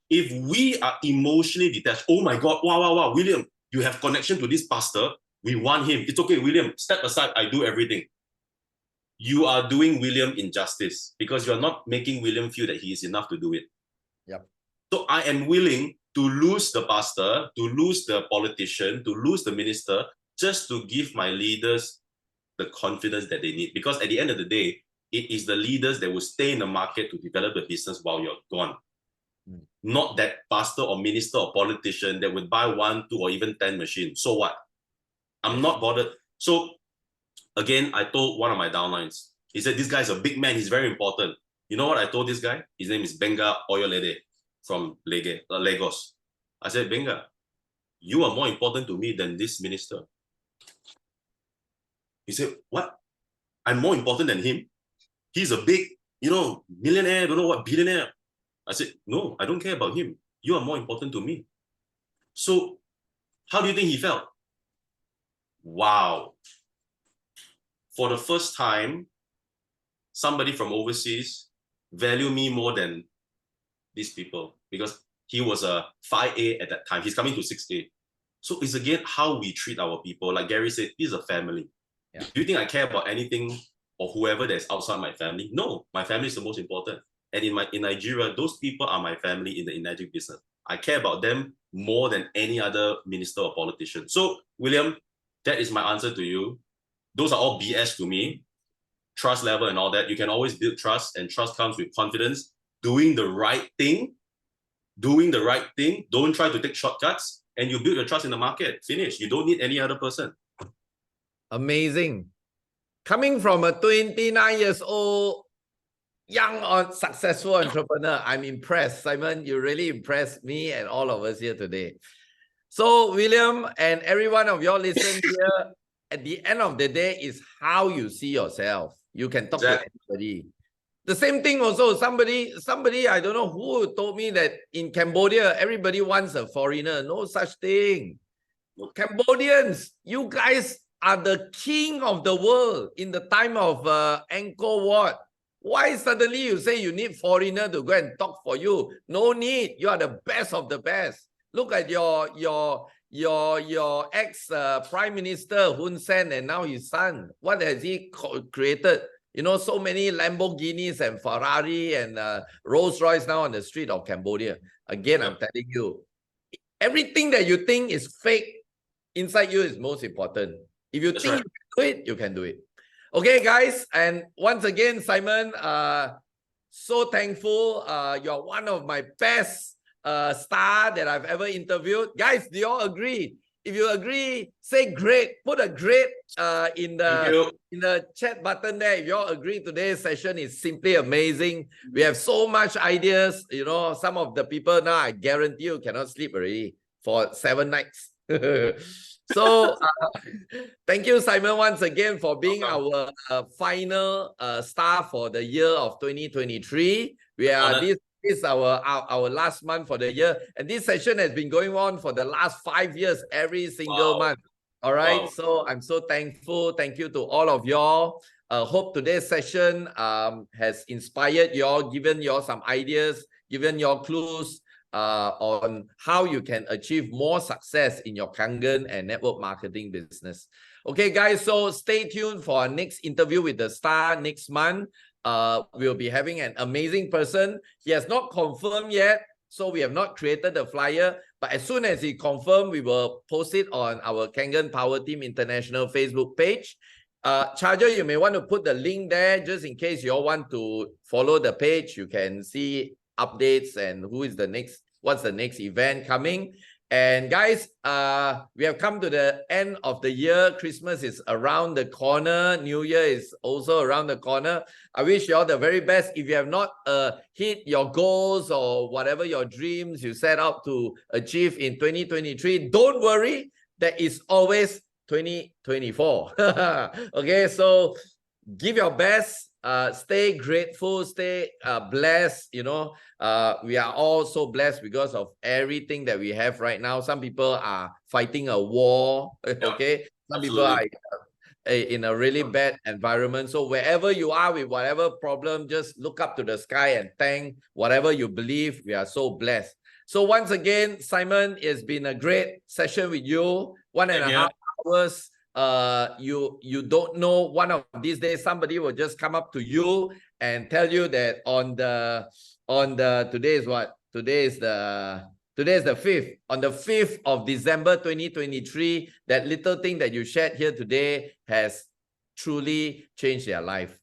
If we are emotionally detached, oh my God, wow, William, you have connection to this pastor. We want him. It's okay, William, step aside. I do everything. You are doing William injustice because you're not making William feel that he is enough to do it. Yep. So I am willing to lose the pastor, to lose the politician, to lose the minister, just to give my leaders the confidence that they need. Because at the end of the day, it is the leaders that will stay in the market to develop the business while you're gone. Not that pastor or minister or politician that would buy 1, 2, or even 10 machines. So what? I'm not bothered. So again, I told one of my downlines, he said, this guy's a big man. He's very important. You know what I told this guy? His name is Benga Oyolede from Lagos. I said, Benga, you are more important to me than this minister. He said, what? I'm more important than him? He's a big, millionaire, don't know what, billionaire. I said, no, I don't care about him. You are more important to me. So how do you think he felt? Wow. For the first time, somebody from overseas value me more than these people, because he was a 5A at that time. He's coming to 6A. So it's again how we treat our people. Like Gary said, this is a family. Yeah. Do you think I care about anything or whoever that's outside my family? No, my family is the most important. And in Nigeria, those people are my family in the energy business. I care about them more than any other minister or politician. So, William, that is my answer to you. Those are all BS to me. Trust level and all that. You can always build trust, and trust comes with confidence. Doing the right thing. Don't try to take shortcuts, and you build your trust in the market. Finish. You don't need any other person. Amazing. Coming from a 29 years old, young or successful entrepreneur, I'm impressed. Simon, you really impressed me and all of us here today. So, William and every one of y'all listen here, at the end of the day is how you see yourself. You can talk to anybody. The same thing also, somebody, I don't know who told me that in Cambodia, everybody wants a foreigner. No such thing. Cambodians, you guys are the king of the world in the time of Angkor Wat. Why suddenly you say you need foreigner to go and talk for you? No need. You are the best of the best. Look at your your ex Prime Minister Hun Sen and now his son, what has he created? You know, so many Lamborghinis and Ferrari and Rolls Royce now on the street of Cambodia. Again, I'm telling you, everything that you think is fake inside you is most important. If you think you can do it, you can do it. Okay, guys, and once again, Simon, so thankful. You're one of my best star that I've ever interviewed. Guys, do you all agree? If you agree, say great. Put a great in the chat button there. If you all agree, today's session is simply amazing. We have so much ideas. You know, some of the people now, I guarantee you cannot sleep already for 7 nights. So thank you, Simon, once again for being our final star for the year of 2023. We are this is our last month for the year, and this session has been going on for the last 5 years, every single month. All right, so I'm so thankful. Thank you to all of y'all. Hope today's session has inspired y'all, given y'all some ideas, given y'all clues on how you can achieve more success in your Kangen and network marketing business. Okay, guys, so stay tuned for our next interview with the star next month. We'll be having an amazing person. He has not confirmed yet, so we have not created the flyer. But as soon as he confirmed, we will post it on our Kangen Power Team International Facebook page. Charger, you may want to put the link there just in case you all want to follow the page. You can see updates and what's the next event coming. And guys, we have come to the end of the year. Christmas is around the corner. New Year is also around the corner. I wish you all the very best. If you have not hit your goals or whatever your dreams you set out to achieve in 2023, don't worry. There is always 2024. Okay, so give your best. Stay grateful, stay blessed. You know, we are all so blessed because of everything that we have right now. Some people are fighting a war, okay? Some people are in a really bad environment. So wherever you are with whatever problem, just look up to the sky and thank whatever you believe. We are so blessed. So once again, Simon, it's been a great session with you. 1.5 hours. You don't know, one of these days somebody will just come up to you and tell you that today is what? Today is the 5th. On the 5th of December 2023, that little thing that you shared here today has truly changed their life.